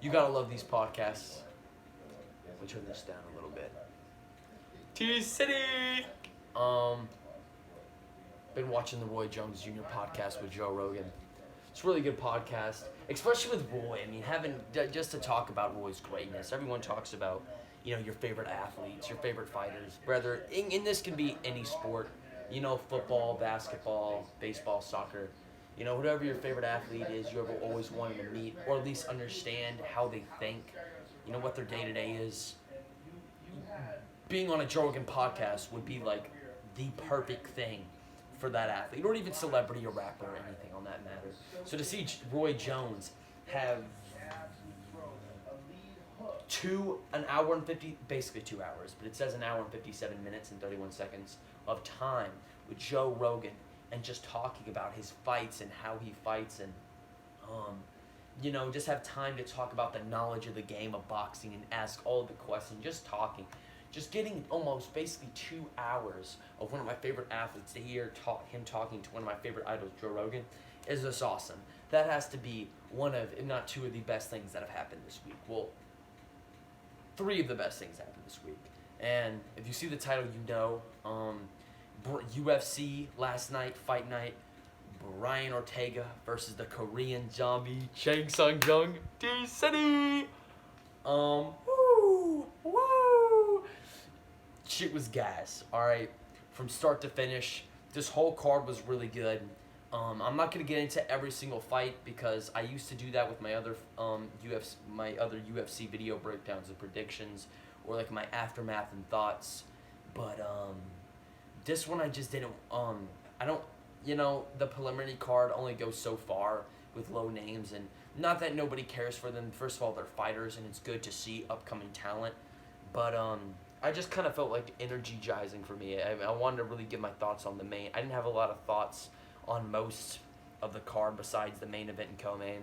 You gotta love these podcasts. Let me turn this down a little bit. T-City! Been watching the Roy Jones Jr. podcast with Joe Rogan. It's a really good podcast, especially with Roy. I mean, just to talk about Roy's greatness. Everyone talks about, your favorite athletes, your favorite fighters. Whether, and this can be any sport, football, basketball, baseball, soccer. Whatever your favorite athlete is, you ever always wanted to meet, or at least understand how they think, what their day-to-day is. Being on a Joe Rogan podcast would be like the perfect thing for that athlete, or even celebrity or rapper or anything on that matter. So to see Roy Jones have an hour and 50, basically 2 hours, but it says an hour and 57 minutes and 31 seconds of time with Joe Rogan and just talking about his fights and how he fights and, just have time to talk about the knowledge of the game of boxing and ask all the questions, just talking. Just getting almost basically 2 hours of one of my favorite athletes to hear him talking to one of my favorite idols, Joe Rogan, is just awesome. That has to be one of, if not two of the best things that have happened this week. Well, 3 of the best things happened this week. And if you see the title, UFC last night, fight night, Brian Ortega versus the Korean zombie, Chang Sung-jung, D-City. Woo! Shit was gas, alright? From start to finish, this whole card was really good. I'm not going to get into every single fight because I used to do that with my other UFC video breakdowns and predictions, or like my aftermath and thoughts. But this one I just didn't, the preliminary card only goes so far with low names, and not that nobody cares for them. First of all, they're fighters and it's good to see upcoming talent, but I just kind of felt like energizing for me. I wanted to really give my thoughts on the main. I didn't have a lot of thoughts on most of the card besides the main event and co-main.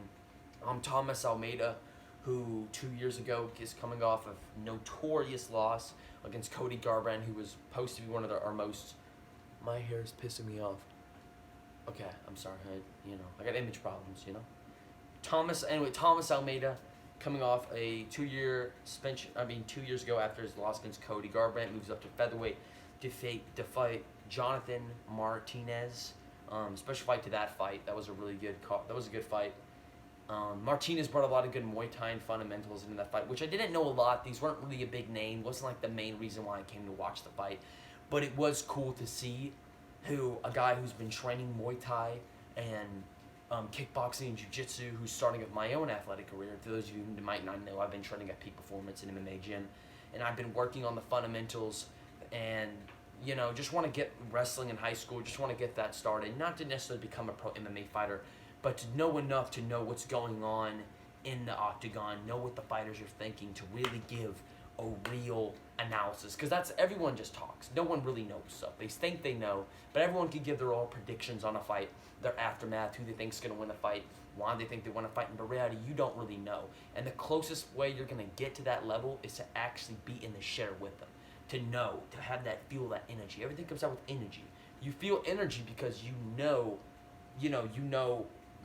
Thomas Almeida, who 2 years ago is coming off of notorious loss against Cody Garbrandt, who was supposed to be one of our most... My hair is pissing me off. Okay, I'm sorry. I got image problems, Thomas Almeida, coming off a 2-year suspension. 2 years ago after his loss against Cody Garbrandt, moves up to featherweight to fight Jonathan Martinez. Special fight to that fight. That was a really good fight. Martinez brought a lot of good Muay Thai and fundamentals into that fight, which I didn't know a lot. These weren't really a big name. Wasn't like the main reason why I came to watch the fight, but it was cool to see a guy who's been training Muay Thai and kickboxing and jiu-jitsu, who's starting of my own athletic career. For those of you who might not know, I've been training at Peak Performance and MMA Gym, and I've been working on the fundamentals and, just want to get wrestling in high school, just want to get that started, not to necessarily become a pro MMA fighter, but to know enough to know what's going on in the octagon, know what the fighters are thinking, to really give a real analysis, because everyone just talks. No one really knows stuff. They think they know, but everyone can give their own predictions on a fight, their aftermath, who they think is going to win the fight, why they think they want to fight. In reality, you don't really know. And the closest way you're going to get to that level is to actually be in the share with them, to know, to have feel that energy. Everything comes out with energy. You feel energy because you know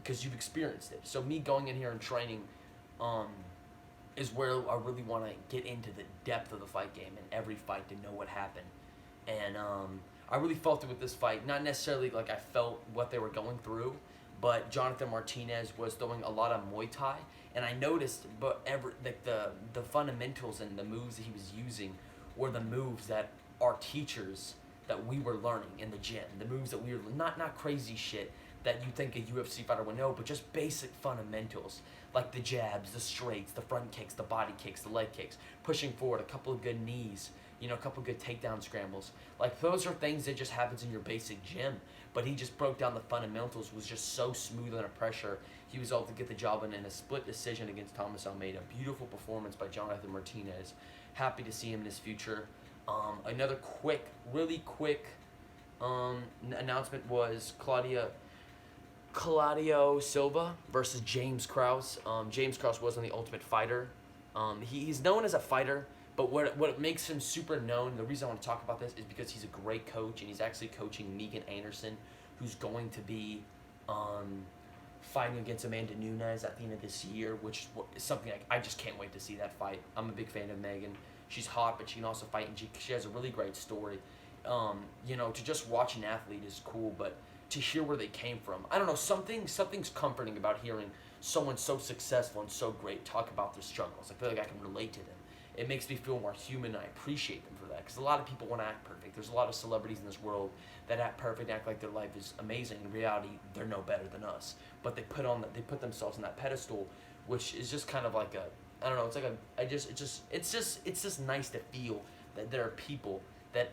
because you've experienced it. So me going in here and training is where I really want to get into the depth of the fight game and every fight to know what happened. And I really felt it with this fight. Not necessarily like I felt what they were going through, but Jonathan Martinez was throwing a lot of Muay Thai, and I noticed the fundamentals and the moves that he was using were the moves that our teachers that we were learning in the gym. The moves that we were not crazy shit that you think a UFC fighter would know, but just basic fundamentals, like the jabs, the straights, the front kicks, the body kicks, the leg kicks, pushing forward, a couple of good knees, a couple of good takedown scrambles. Like, those are things that just happens in your basic gym, but he just broke down the fundamentals, was just so smooth under pressure. He was able to get the job in a split decision against Thomas Almeida. Beautiful performance by Jonathan Martinez. Happy to see him in his future. Another really quick announcement was Claudio Silva versus James Krause. James Krause wasn't the Ultimate Fighter. He's known as a fighter, but what makes him super known, the reason I want to talk about this, is because he's a great coach, and he's actually coaching Megan Anderson, who's going to be fighting against Amanda Nunes at the end of this year, which is something I just can't wait to see that fight. I'm a big fan of Megan. She's hot, but she can also fight, and she has a really great story. To just watch an athlete is cool, but to hear where they came from, I don't know, something's comforting about hearing someone so successful and so great talk about their struggles. I feel like I can relate to them. It makes me feel more human, and I appreciate them for that, because a lot of people want to act perfect. There's a lot of celebrities in this world that act perfect, act like their life is amazing. In reality, they're no better than us. But they put themselves on that pedestal, which is just kind of like I don't know. It's like it's just nice to feel that there are people that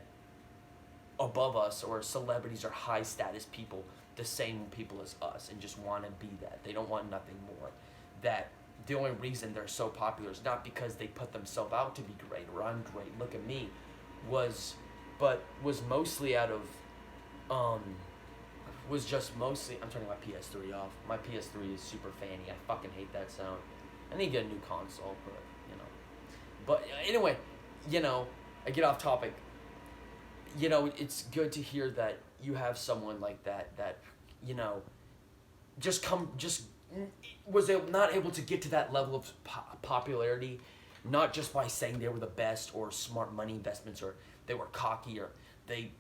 above us, or celebrities or high status people, the same people as us, and just want to be that. They don't want nothing more. That the only reason they're so popular is not because they put themselves out to be great or I'm great, look at me, was mostly out of was just mostly, I'm turning my PS3 off. My PS3 is super fanny. I fucking hate that sound. I need to get a new console, but anyway, I get off topic. It's good to hear that you have someone like that just was not able to get to that level of popularity, not just by saying they were the best or smart money investments or they were cocky or they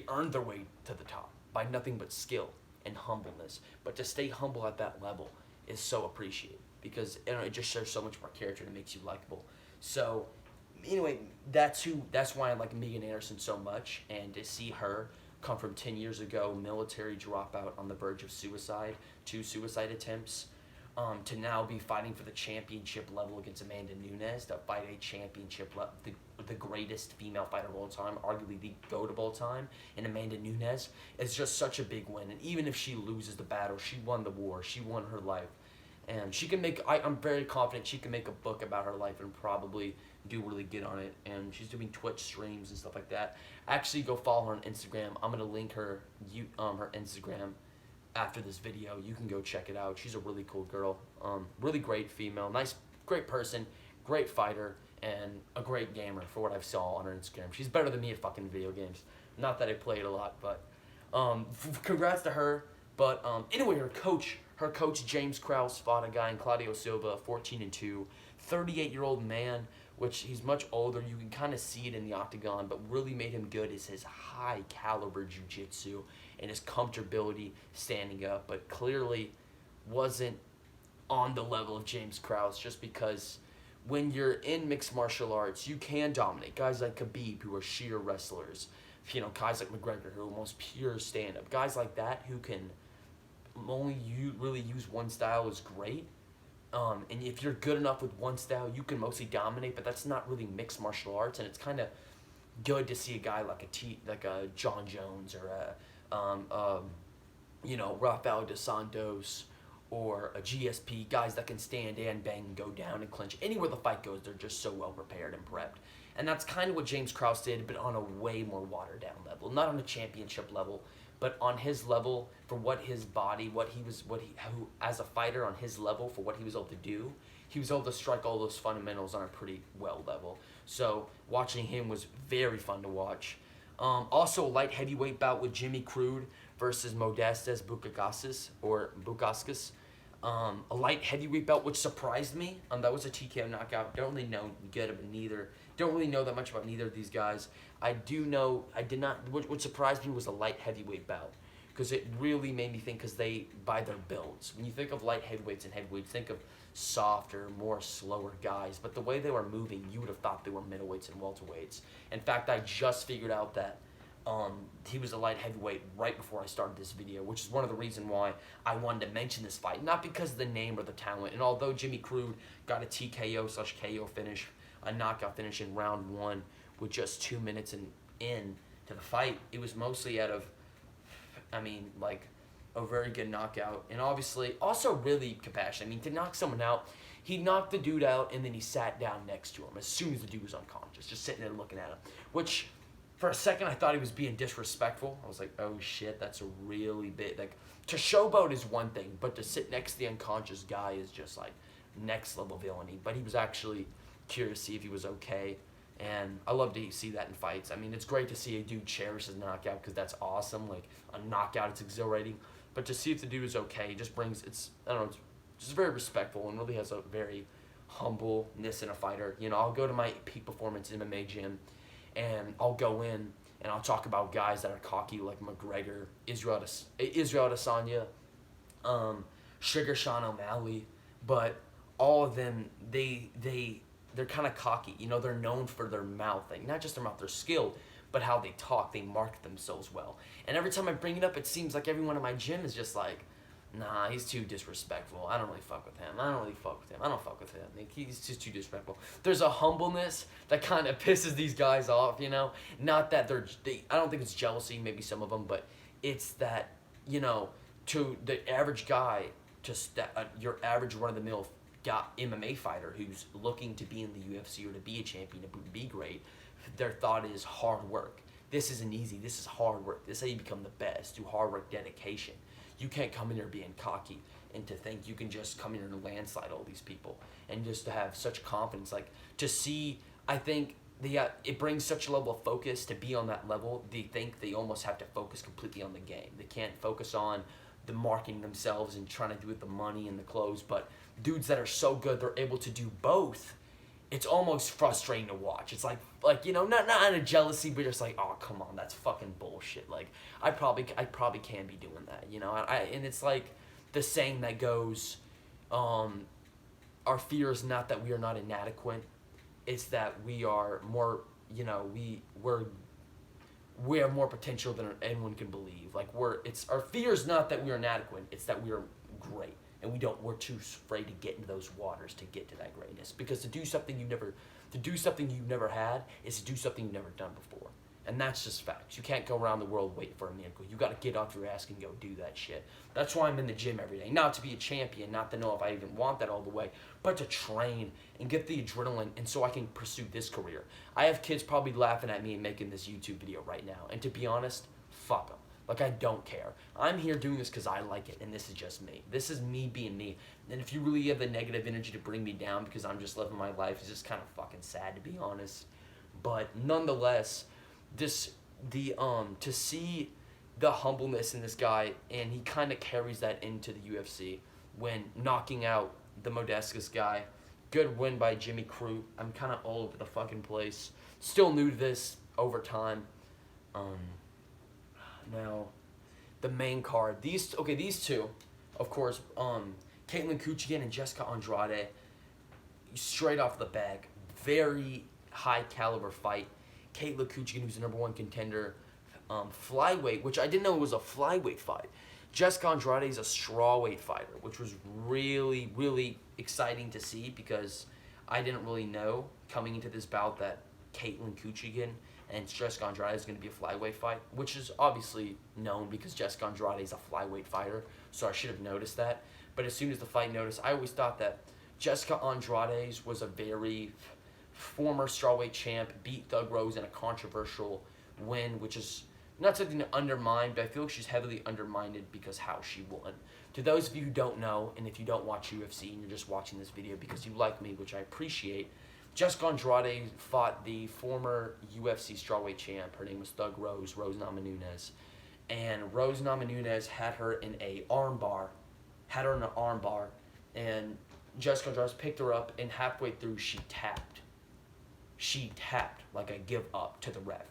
earned their way to the top by nothing but skill and humbleness. But to stay humble at that level is so appreciated, because it just shows so much more character and it makes you likable. So anyway, that's why I like Megan Anderson so much, and to see her come from 10 years ago, military dropout on the verge of suicide, 2 suicide attempts, to now be fighting for the championship level against Amanda Nunes, to fight a championship level, the greatest female fighter of all time, arguably the GOAT of all time, and Amanda Nunes, is just such a big win. And even if she loses the battle, she won the war, she won her life. And she can I'm very confident she can make a book about her life and probably do really good on it. And she's doing Twitch streams and stuff like that. Actually, go follow her on Instagram. I'm going to link her Instagram after this video. You can go check it out. She's a really cool girl. Really great female. Nice, great person. Great fighter. And a great gamer for what I saw on her Instagram. She's better than me at fucking video games. Not that I played a lot, but congrats to her. But anyway, her coach James Krause fought a guy in Claudio Silva, 14-2, 38-year-old man, which he's much older. You can kind of see it in the octagon, but really made him good is his high caliber jiu-jitsu and his comfortability standing up, but clearly wasn't on the level of James Krause, just because when you're in mixed martial arts, you can dominate. Guys like Khabib, who are sheer wrestlers, guys like McGregor, who are almost pure stand-up. Guys like that who can only really use one style is great. And if you're good enough with one style, you can mostly dominate, but that's not really mixed martial arts, and it's kind of good to see a guy like a John Jones or Rafael dos Santos or a GSP, guys that can stand and bang and go down and clinch. Anywhere the fight goes, they're just so well prepared and prepped. And that's kind of what James Krause did, but on a way more watered down level. Not on a championship level, but on his level, for what his body, who as a fighter on his level, for what he was able to do, he was able to strike all those fundamentals on a pretty well level. So watching him was very fun to watch. Also, a light heavyweight bout with Jimmy Crude versus Modestas Bukauskas. A light heavyweight belt, which surprised me. That was a TKO knockout. Don't really know Don't really know that much about neither of these guys. What surprised me was a light heavyweight bout, because it really made me think, because by their builds. When you think of light heavyweights and heavyweights, think of softer, more slower guys. But the way they were moving, you would have thought they were middleweights and welterweights. In fact, I just figured out that he was a light heavyweight right before I started this video, which is one of the reasons why I wanted to mention this fight. Not because of the name or the talent. And although Jimmy Crude got a TKO/KO finish, a knockout finish in round 1 with just 2 minutes in to the fight, it was mostly out of, a very good knockout. And obviously, also really compassionate. To knock someone out, he knocked the dude out and then he sat down next to him as soon as the dude was unconscious, just sitting there looking at him. Which, for a second, I thought he was being disrespectful. I was like, oh shit, that's a really big, to showboat is one thing, but to sit next to the unconscious guy is just next level villainy. But he was actually curious to see if he was okay. And I love to see that in fights. It's great to see a dude cherish his knockout, because that's awesome. A knockout, it's exhilarating. But to see if the dude is okay, it just brings I don't know, it's just very respectful and really has a very humbleness in a fighter. You know, I'll go to my Peak Performance MMA gym, and I'll go in and I'll talk about guys that are cocky like McGregor, Israel Adesanya, Sugar Sean O'Malley, but all of them they're kind of cocky. You know, they're known for their mouth, like not just their mouth, they're skilled, but how they talk, they market themselves well. And every time I bring it up, it seems like everyone in my gym is just like, nah, he's too disrespectful. I don't really fuck with him. I don't fuck with him. Like, he's just too disrespectful. There's a humbleness that kind of pisses these guys off, you know? Not that I don't think it's jealousy, maybe some of them, but it's that, you know, to the average guy, your average run-of-the-mill MMA fighter who's looking to be in the UFC or to be a champion, to be great, their thought is hard work. This isn't easy. This is hard work. This is how you become the best, through hard work, dedication. You can't come in here being cocky and to think you can just come in here and landslide all these people and just to have such confidence. Like, to see, I think it brings such a level of focus to be on that level. They think they almost have to focus completely on the game. They can't focus on the marketing themselves and trying to do with the money and the clothes. But dudes that are so good, they're able to do both. It's almost frustrating to watch. It's like you know, not out of jealousy, but just like, oh, come on, that's fucking bullshit. Like, I probably can be doing that, you know. And it's like the saying that goes, our fear is not that we are not inadequate, it's that we are more, you know, we have more potential than anyone can believe. Like, our fear is not that we are inadequate, it's that we are great. And we're too afraid to get into those waters to get to that greatness. Because to do something you've never had is to do something you've never done before. And that's just facts. You can't go around the world waiting for a miracle. You got to get off your ass and go do that shit. That's why I'm in the gym every day. Not to be a champion, not to know if I even want that all the way, but to train and get the adrenaline, and so I can pursue this career. I have kids probably laughing at me and making this YouTube video right now. And to be honest, fuck them. Like, I don't care. I'm here doing this because I like it, and this is just me. This is me being me. And if you really have the negative energy to bring me down because I'm just living my life, it's just kind of fucking sad, to be honest. But nonetheless, to see the humbleness in this guy, and he kind of carries that into the UFC when knocking out the Modescus guy. Good win by Jimmy Crute. I'm kind of all over the fucking place. Still new to this over time. Now, the main card. These two, of course, Caitlin Kuchigan and Jessica Andrade, straight off the bag, very high caliber fight. Caitlin Kuchigan, who's the number one contender, flyweight, which I didn't know was a flyweight fight. Jessica Andrade is a strawweight fighter, which was really, really exciting to see because I didn't really know coming into this bout that Caitlin Kuchigan and Jessica Andrade is going to be a flyweight fight, which is obviously known because Jessica Andrade is a flyweight fighter, so I should have noticed that. But as soon as the fight noticed, I always thought that Jessica Andrade was a very former strawweight champ, beat Thug Rose in a controversial win, which is not something to undermine, but I feel like she's heavily undermined because how she won. To those of you who don't know, and if you don't watch UFC and you're just watching this video because you like me, which I appreciate, Jessica Andrade fought the former UFC strawweight champ. Her name was Thug Rose, Rose Namajunas. And Rose Namajunas had her in an armbar, and Jessica Andrade picked her up, and halfway through she tapped. She tapped like a give up to the ref.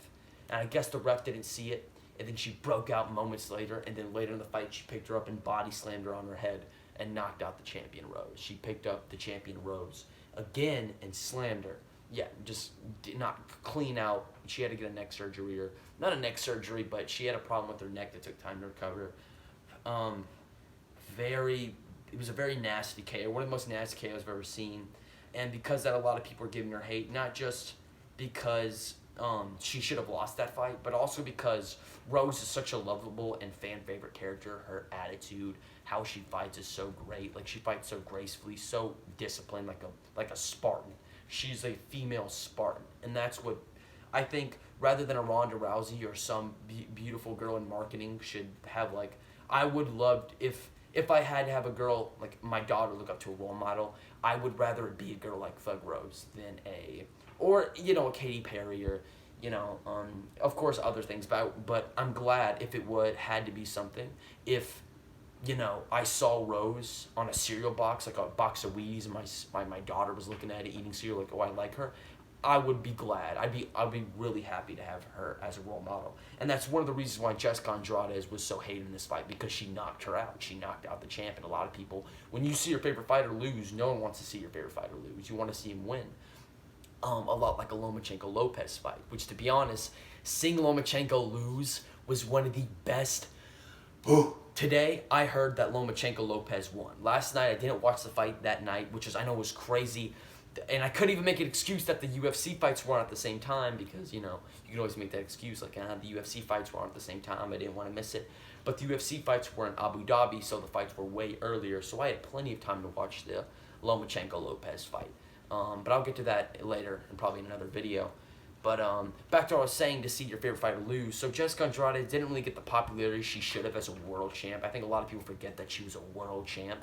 And I guess the ref didn't see it, and then she broke out moments later, and then later in the fight she picked her up and body slammed her on her head and knocked out the champion Rose. She picked up the champion Rose again and slammed her. Yeah, just did not clean out. She had to get a neck surgery, or not a neck surgery, but she had a problem with her neck that took time to recover. It was a very nasty KO, one of the most nasty KOs I've ever seen. And because that, a lot of people are giving her hate, not just because she should have lost that fight, but also because Rose is such a lovable and fan favorite character. Her attitude, how she fights is so great. Like, she fights so gracefully, so disciplined, like a Spartan. She's a female Spartan, and that's what I think. Rather than a Ronda Rousey or some beautiful girl in marketing should have, like, I would love if I had to have a girl like my daughter look up to a role model, I would rather it be a girl like Thug Rose than a Katy Perry, or of course other things. But I'm glad if it had to be something, if you know, I saw Rose on a cereal box, like a box of Wheaties, and my daughter was looking at it, eating cereal, like, oh, I like her, I would be glad. I'd be really happy to have her as a role model. And that's one of the reasons why Jessica Andrade was so hated in this fight, because she knocked her out. She knocked out the champ. And a lot of people, when you see your favorite fighter lose, no one wants to see your favorite fighter lose. You want to see him win. A lot like a Lomachenko-Lopez fight, which, to be honest, seeing Lomachenko lose was one of the best. Today, I heard that Lomachenko-Lopez won. Last night, I didn't watch the fight that night, which is, I know, was crazy. And I couldn't even make an excuse that the UFC fights were on at the same time, because, you know, you can always make that excuse, like, the UFC fights were on at the same time, I didn't want to miss it. But the UFC fights were in Abu Dhabi, so the fights were way earlier, so I had plenty of time to watch the Lomachenko-Lopez fight. But I'll get to that later, and probably in another video. But back to what I was saying, to see your favorite fighter lose. So Jessica Andrade didn't really get the popularity she should have as a world champ. I think a lot of people forget that she was a world champ.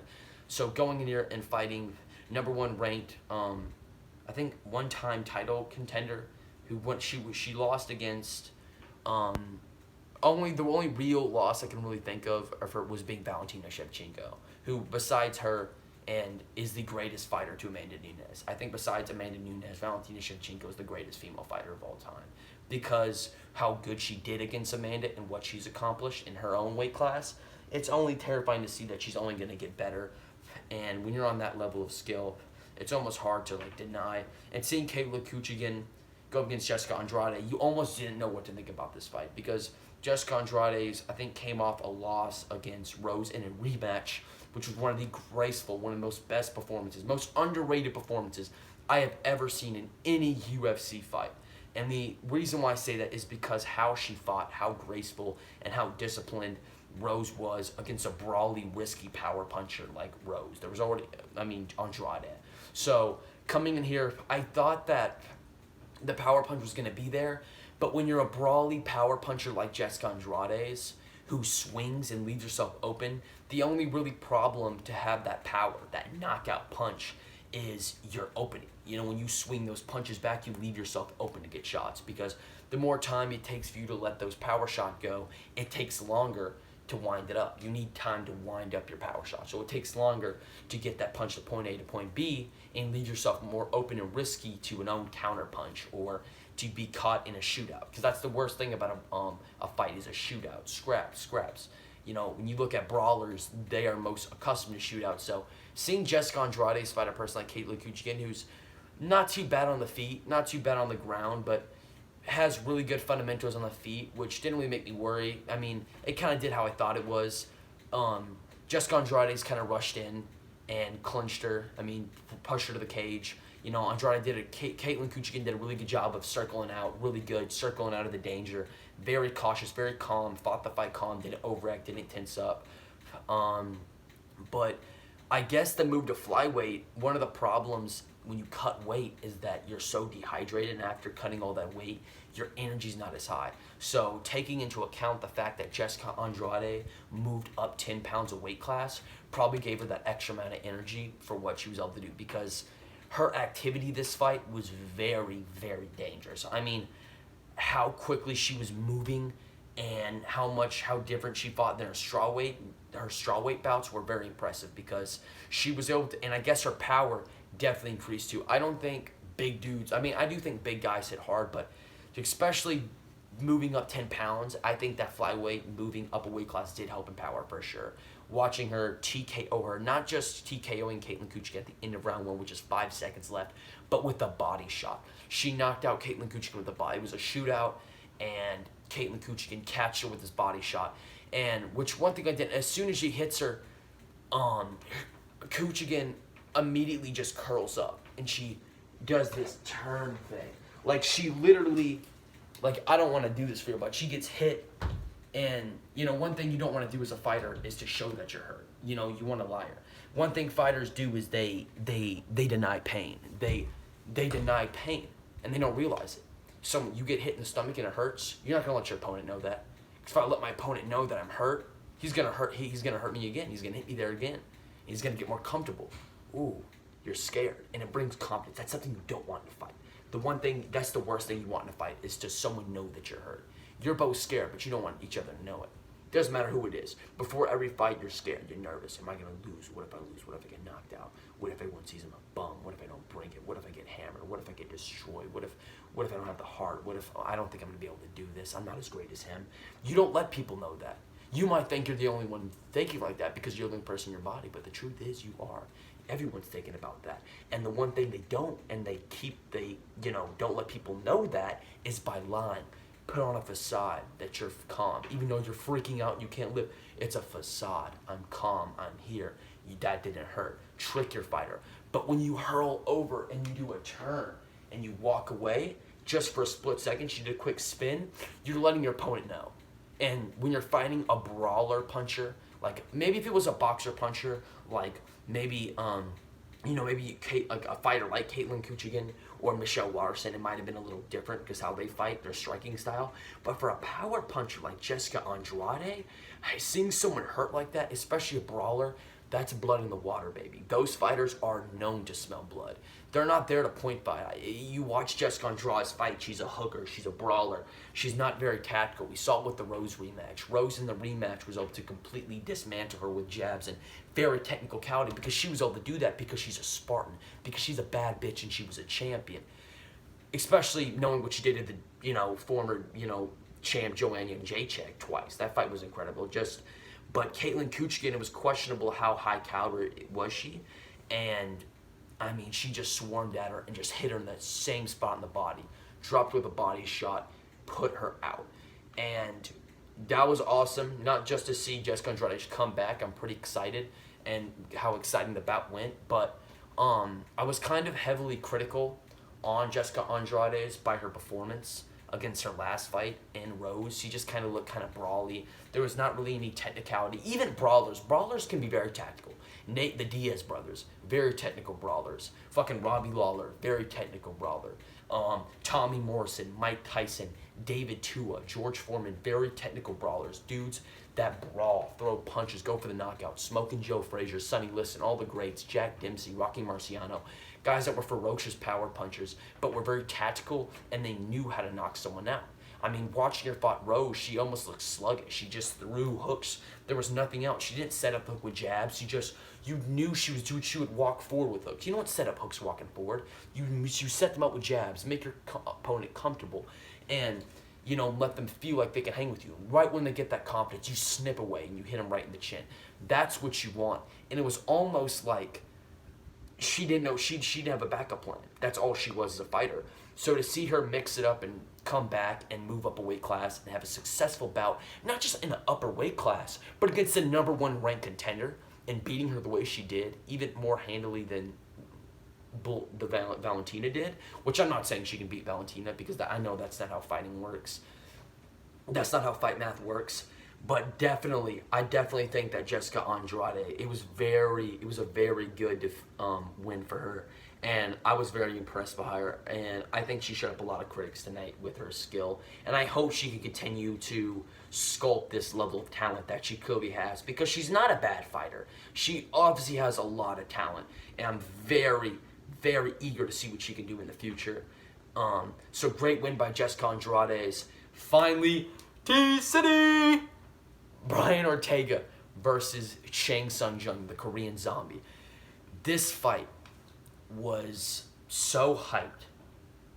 So going in here and fighting #1 ranked, I think one-time title contender, who she lost against, the only real loss I can really think of her was being Valentina Shevchenko, who besides her and is the greatest fighter to Amanda Nunes. I think besides Amanda Nunes, Valentina Shevchenko is the greatest female fighter of all time, because how good she did against Amanda and what she's accomplished in her own weight class. It's only terrifying to see that she's only going to get better, and when you're on that level of skill, it's almost hard to like deny. And seeing Kayla Kuchigan go against Jessica Andrade, you almost didn't know what to think about this fight, because Jessica Andrade's, I think, came off a loss against Rose in a rematch, which was one of the graceful, one of the most best performances, most underrated performances I have ever seen in any UFC fight. And the reason why I say that is because how she fought, how graceful, and how disciplined Rose was against a brawly, risky power puncher like Rose. There was already, Andrade. So coming in here, I thought that the power punch was going to be there, but when you're a brawly power puncher like Jessica Andrade's, who swings and leaves herself open, the only really problem to have that power, that knockout punch, is your opening. You know, when you swing those punches back, you leave yourself open to get shots, because the more time it takes for you to let those power shots go, it takes longer to wind it up. You need time to wind up your power shot. So it takes longer to get that punch to point A to point B and leave yourself more open and risky to an own counter punch, or to be caught in a shootout. Because that's the worst thing about a fight, is a shootout, scraps. You know, when you look at brawlers, they are most accustomed to shootouts. So seeing Jessica Andrade's fight a person like Kayla Kuchigan, who's not too bad on the feet, not too bad on the ground, but has really good fundamentals on the feet, which didn't really make me worry. I mean, it kind of did how I thought it was. Jessica Andrade's kind of rushed in and clinched her. Pushed her to the cage. You know, Caitlin Kuchigan did a really good job of circling out of the danger. Very cautious, very calm, fought the fight calm, didn't overact, didn't tense up. But I guess the move to flyweight, one of the problems when you cut weight is that you're so dehydrated, and after cutting all that weight, your energy's not as high. So taking into account the fact that Jessica Andrade moved up 10 pounds of weight class probably gave her that extra amount of energy for what she was able to do, because her activity this fight was very, very dangerous. I mean, how quickly she was moving and how different she fought than her strawweight bouts were very impressive, because she was able to, and I guess her power definitely increased too. I don't think big dudes, I do think big guys hit hard, but especially moving up 10 pounds, I think that flyweight, moving up a weight class, did help in power for sure. Watching her TKO her, not just TKOing Caitlin Kuchigan at the end of round 1, which is 5 seconds left, but with a body shot. She knocked out Caitlin Kuchigan with a body. It was a shootout, and Caitlin Kuchigan catched her with his body shot. And one thing I did, as soon as she hits her, Kuchigan immediately just curls up, and she does this turn thing. Like, she literally, I don't want to do this for you, but she gets hit. And, you know, one thing you don't want to do as a fighter is to show that you're hurt. You know, you want to lie. One thing fighters do is they deny pain. They deny pain, and they don't realize it. So you get hit in the stomach and it hurts, you're not going to let your opponent know that. Because if I let my opponent know that I'm hurt, he's going to hurt me again. He's going to hit me there again. He's going to get more comfortable. Ooh, you're scared. And it brings confidence. That's something you don't want in a fight. That's the worst thing you want in a fight, is to someone know that you're hurt. You're both scared, but you don't want each other to know it. Doesn't matter who it is. Before every fight, you're scared. You're nervous. Am I going to lose? What if I lose? What if I get knocked out? What if everyone sees I'm a bum? What if I don't bring it? What if I get hammered? What if I get destroyed? What if I don't have the heart? What if I don't think I'm going to be able to do this? I'm not as great as him. You don't let people know that. You might think you're the only one thinking like that because you're the only person in your body, but the truth is you are. Everyone's thinking about that. And the one thing they don't, and they don't let people know that, is by lying. Put on a facade that you're calm. Even though you're freaking out and you can't live, it's a facade. I'm calm, I'm here. That didn't hurt. Trick your fighter. But when you hurl over and you do a turn and you walk away, just for a split second, you did a quick spin, you're letting your opponent know. And when you're fighting a brawler puncher, like maybe if it was a boxer puncher, like maybe like a fighter like Caitlin Kuchigan or Michelle Larson, it might have been a little different because how they fight, their striking style. But for a power puncher like Jessica Andrade, seeing someone hurt like that, especially a brawler, that's blood in the water, baby. Those fighters are known to smell blood. They're not there to point fight. You watch Jessica Andrade's fight, she's a hooker, she's a brawler. She's not very tactical. We saw it with the Rose rematch. Rose in the rematch was able to completely dismantle her with jabs and very technicality because she was able to do that because she's a Spartan, because she's a bad bitch and she was a champion. Especially knowing what she did to the, former, champ Joanna Jacek twice. That fight was incredible. But Caitlin Kuchigan, it was questionable how high caliber was she. And, I mean, she just swarmed at her and just hit her in that same spot in the body. Dropped with a body shot, put her out. And that was awesome, not just to see Jessica Andrade come back. I'm pretty excited and how exciting the bout went. But I was kind of heavily critical on Jessica Andrade's by her performance against her last fight in Rose. She just kind of looked kind of brawly. There was not really any technicality. Even brawlers can be very tactical. Nate the Diaz brothers, very technical brawlers. Fucking Robbie Lawler, very technical brawler. Tommy Morrison, Mike Tyson, David Tua, George Foreman, very technical brawlers. Dudes that brawl, throw punches, go for the knockout. Smoking Joe Frazier, Sonny Liston, all the greats, Jack Dempsey, Rocky Marciano. Guys that were ferocious power punchers, but were very tactical, and they knew how to knock someone out. I mean, watching her fight Rose, she almost looked sluggish. She just threw hooks. There was nothing else. She didn't set up hook with jabs. You knew she would walk forward with hooks. You don't set up hooks walking forward. You set them up with jabs, make your opponent comfortable, and let them feel like they can hang with you. Right when they get that confidence, you snip away and you hit them right in the chin. That's what you want. And it was almost like she didn't know she didn't have a backup plan. That's all she was as a fighter. So to see her mix it up and come back and move up a weight class and have a successful bout, not just in the upper weight class, but against the #1 ranked contender, and beating her the way she did, even more handily than Valentina did, which I'm not saying she can beat Valentina because I know that's not how fighting works. That's not how fight math works. But I definitely think that Jessica Andrade, it was a very good win for her. And I was very impressed by her. And I think she shut up a lot of critics tonight with her skill. And I hope she can continue to sculpt this level of talent that she clearly has. Because she's not a bad fighter. She obviously has a lot of talent. And I'm very, very eager to see what she can do in the future. So great win by Jessica Andrade. Finally, T-City! Brian Ortega versus Shang Tsung Jung, the Korean zombie. This fight was so hyped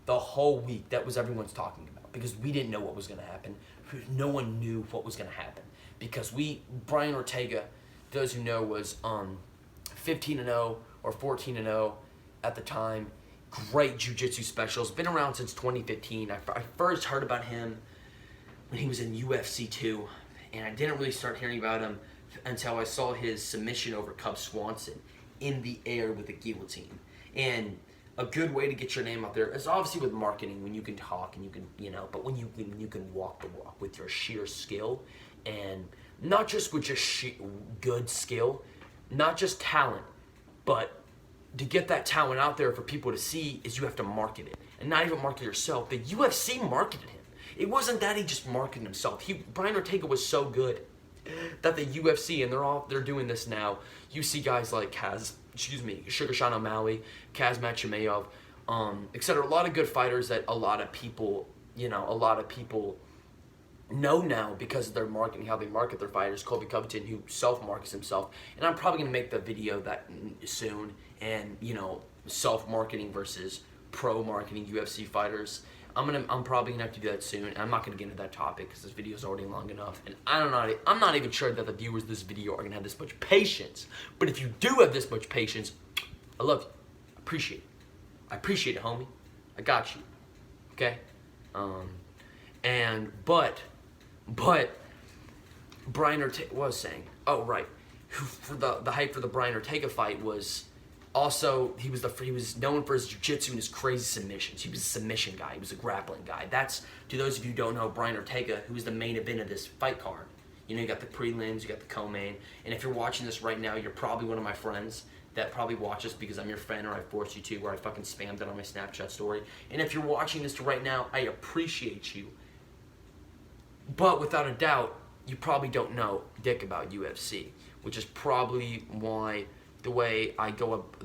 the whole week. That was everyone's talking about because we didn't know what was going to happen. No one knew what was going to happen because Brian Ortega, those who know, was 15-0 or 14-0 at the time. Great jiu-jitsu specials. Been around since 2015. I first heard about him when he was in UFC 2. And I didn't really start hearing about him until I saw his submission over Cub Swanson in the air with a guillotine. And a good way to get your name out there is obviously with marketing, when you can talk and you can, but when you can walk the walk with your sheer skill, and not just with just good skill, not just talent, but to get that talent out there for people to see is you have to market it. And not even market yourself. The UFC marketed him. It wasn't that he just marketed himself. Brian Ortega was so good that the UFC, and they're doing this now. You see guys like Sugar Sean O'Malley, Kaz Machimayev, etc. A lot of good fighters that a lot of people know now because of their marketing, how they market their fighters. Colby Covington, who self-markets himself, and I'm probably gonna make the video that soon, and self-marketing versus pro-marketing UFC fighters. I'm probably gonna have to do that soon. And I'm not gonna get into that topic because this video is already long enough, and I'm not even sure that the viewers of this video are gonna have this much patience. But if you do have this much patience, I love you. I appreciate it. I appreciate it, homie. I got you. Okay. But Brian Ortega was saying, oh right, for the hype for the Brian Ortega fight was also he was known for his jiu-jitsu and his crazy submissions. He was a submission guy. He was a grappling guy. That's, to those of you who don't know, Brian Ortega, who was the main event of this fight card. You got the prelims, you got the co-main, and if you're watching this right now, you're probably one of my friends that probably watches because I'm your friend or I forced you to, or I fucking spammed it on my Snapchat story. And if you're watching this right now, I appreciate you. But without a doubt, you probably don't know dick about UFC, which is probably why the way I go up,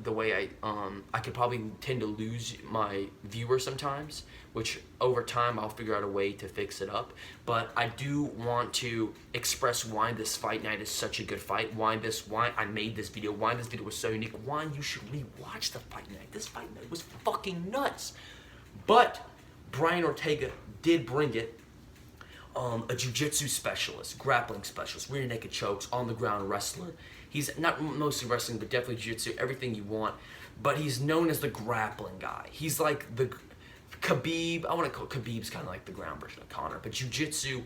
I could probably tend to lose my viewers sometimes, which over time I'll figure out a way to fix it up. But I do want to express why this fight night is such a good fight, why I made this video, why this video was so unique, why you should rewatch the fight night. This fight night was fucking nuts. But Brian Ortega did bring it. A jiu-jitsu specialist, grappling specialist, rear naked chokes, on the ground wrestler. He's not mostly wrestling, but definitely jiu-jitsu, everything you want. But he's known as the grappling guy. He's like the Khabib. I want to call Khabib's kind of like the ground version of Conor. But jiu-jitsu,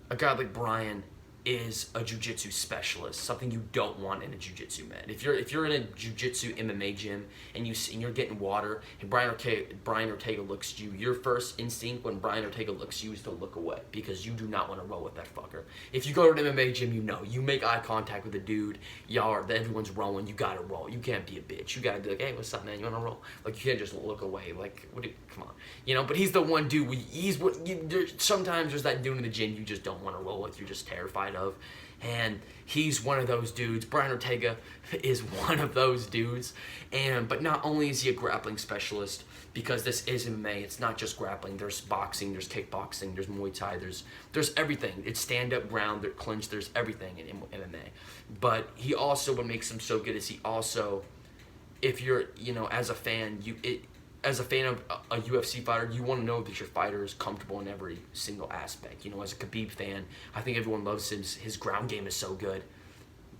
a guy like Brian is a jiu-jitsu specialist, something you don't want in a jiu-jitsu man. If you're in a jiu-jitsu MMA gym and you're getting water and Brian Ortega looks at you, your first instinct when Brian Ortega looks at you is to look away because you do not want to roll with that fucker. If you go to an MMA gym, you make eye contact with a dude, everyone's rolling, you gotta roll. You can't be a bitch. You gotta be like, hey, what's up, man? You wanna roll? Like, you can't just look away. Like, come on. But he's the one dude. Sometimes there's that dude in the gym you just don't want to roll with. You're just terrified of, and he's one of those dudes. Brian Ortega is one of those dudes, but not only is he a grappling specialist, because this is MMA, it's not just grappling. There's boxing, there's kickboxing, there's Muay Thai, there's everything. It's stand-up, ground, there's clinch, there's everything in MMA. But he also, what makes him so good is he also, if you're, as a fan, as a fan of a UFC fighter, you want to know that your fighter is comfortable in every single aspect. As a Khabib fan, I think everyone loves him. His ground game is so good,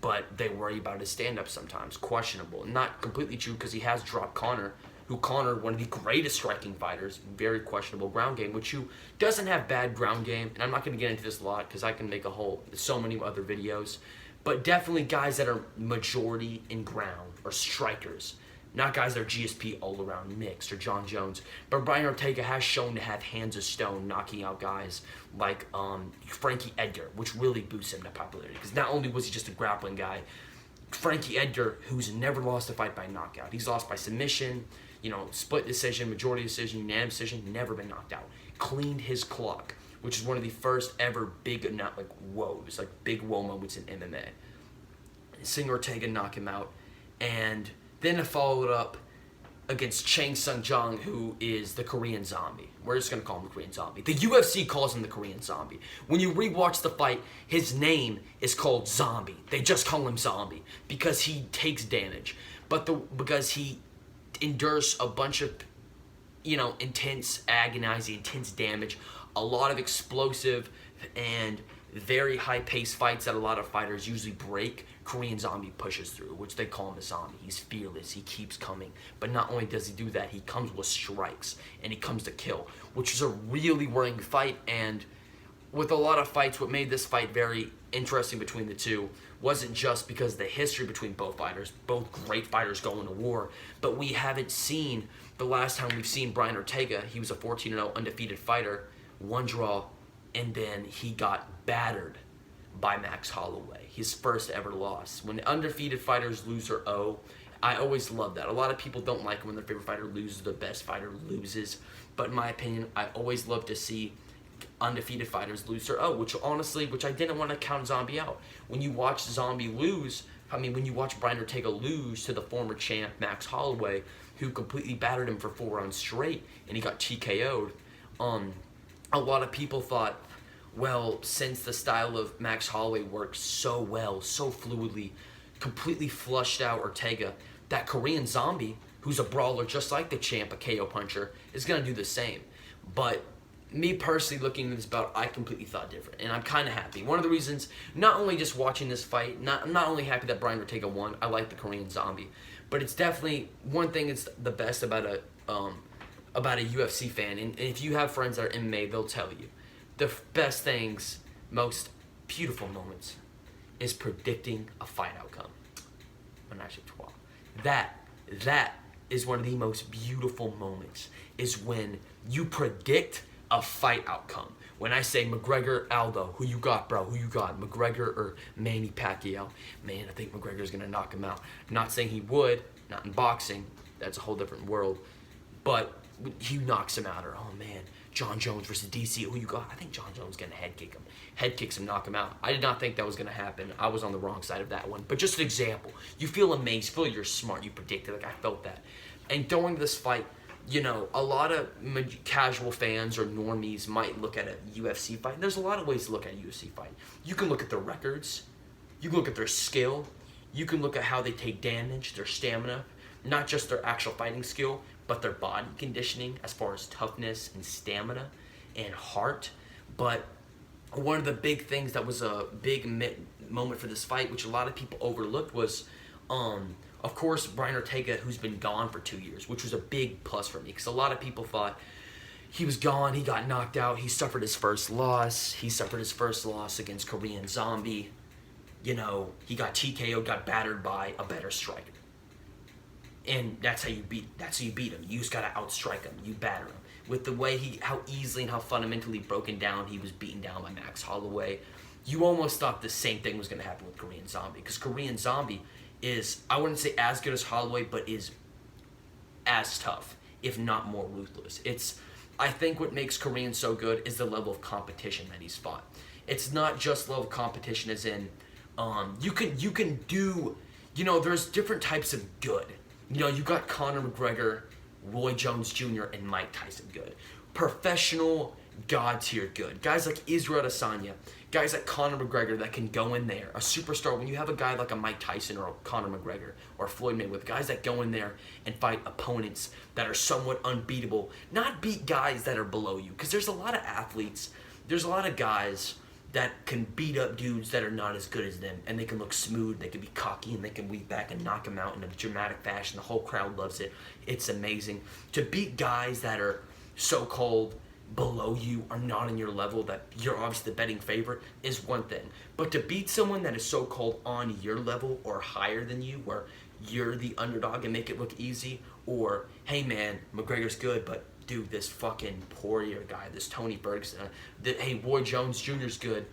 but they worry about his stand-up sometimes. Questionable. Not completely true because he has dropped Conor, one of the greatest striking fighters, very questionable ground game, who doesn't have bad ground game. And I'm not going to get into this a lot because I can make so many other videos. But definitely guys that are majority in ground or strikers. Not guys that are GSP all-around mixed or John Jones. But Brian Ortega has shown to have hands of stone, knocking out guys like Frankie Edgar, which really boosts him to popularity. Because not only was he just a grappling guy, Frankie Edgar, who's never lost a fight by knockout. He's lost by submission, split decision, majority decision, unanimous decision, never been knocked out. Cleaned his clock, which is one of the first ever big, not like woes, like big woe moments in MMA. Seeing Ortega knock him out, and then it followed up against Chang Sung-jung, who is the Korean Zombie. We're just going to call him the Korean Zombie. The UFC calls him the Korean Zombie. When you rewatch the fight, his name is called Zombie. They just call him Zombie because he takes damage. Because he endures a bunch of, intense, agonizing, intense damage, a lot of explosive and very high-paced fights that a lot of fighters usually break, Korean Zombie pushes through, which they call him a zombie. He's fearless. He keeps coming. But not only does he do that, he comes with strikes, and he comes to kill, which is a really worrying fight. And with a lot of fights, what made this fight very interesting between the two wasn't just because of the history between both fighters, both great fighters going to war, but we haven't seen, the last time we've seen Brian Ortega, he was a 14-0 undefeated fighter, one draw, and then he got battered by Max Holloway, his first ever loss. When undefeated fighters lose or owe, I always love that. A lot of people don't like it when their favorite fighter loses, the best fighter loses. But in my opinion, I always love to see undefeated fighters lose or owe, which I didn't want to count Zombie out. When you watch Zombie lose, when you watch Brian Ortega lose to the former champ Max Holloway, who completely battered him for 4 rounds straight, and he got TKO'd, a lot of people thought, Well, since the style of Max Holloway works so well, so fluidly, completely flushed out Ortega, that Korean Zombie, who's a brawler just like the champ, a KO puncher, is going to do the same. But me personally looking at this bout, I completely thought different, and I'm kind of happy. One of the reasons, not only just watching this fight, I'm not only happy that Brian Ortega won, I like the Korean Zombie, but it's definitely one thing that's the best about a UFC fan, and if you have friends that are MMA, they'll tell you, the best things, most beautiful moments, is predicting a fight outcome. That is one of the most beautiful moments, is when you predict a fight outcome. When I say McGregor, Aldo, who you got, bro? Who you got? McGregor or Manny Pacquiao? Man, I think McGregor's going to knock him out. Not saying he would, not in boxing. That's a whole different world. But he knocks him out. Or, oh, man, John Jones versus DC. Who you got? I think John Jones is going to head kick him. Head kicks him, knock him out. I did not think that was going to happen. I was on the wrong side of that one. But just an example. You feel amazed. You feel you're smart. You predicted. Like, I felt that. And going to this fight, you know, a lot of casual fans or normies might look at a UFC fight. There's a lot of ways to look at a UFC fight. You can look at their records. You can look at their skill. You can look at how they take damage, their stamina, not just their actual fighting skill, but their body conditioning as far as toughness and stamina and heart. But one of the big things that was a big moment for this fight, which a lot of people overlooked, was of course, Brian Ortega, who's been gone for 2 years, which was a big plus for me, because a lot of people thought he was gone, he got knocked out, he suffered his first loss. He suffered his first loss against Korean Zombie. You know, he got TKO'd, got battered by a better striker. And that's how you beat him. You just gotta outstrike him. You batter him. With the way how easily and how fundamentally broken down he was beaten down by Max Holloway, you almost thought the same thing was gonna happen with Korean Zombie, because Korean Zombie is, I wouldn't say as good as Holloway, but is as tough, if not more ruthless. I think what makes Korean so good is the level of competition that he's fought. It's not just level of competition as in, you can do, you know, there's different types of good. You know, you got Conor McGregor, Roy Jones Jr., and Mike Tyson good. Professional, God-tier good. Guys like Israel Adesanya, guys like Conor McGregor that can go in there. A superstar, when you have a guy like a Mike Tyson or a Conor McGregor or Floyd Mayweather, guys that go in there and fight opponents that are somewhat unbeatable, not beat guys that are below you. Because there's a lot of athletes, there's a lot of guys that can beat up dudes that are not as good as them, and they can look smooth, they can be cocky, and they can weave back and knock them out in a dramatic fashion. The whole crowd loves it. It's amazing. To beat guys that are so-called below you, are not on your level, that you're obviously the betting favorite, is one thing. But to beat someone that is so-called on your level or higher than you, where you're the underdog, and make it look easy, or, hey man, McGregor's good, but dude, this fucking Poirier guy, this Tony Ferguson, hey, Roy Jones Jr.'s good,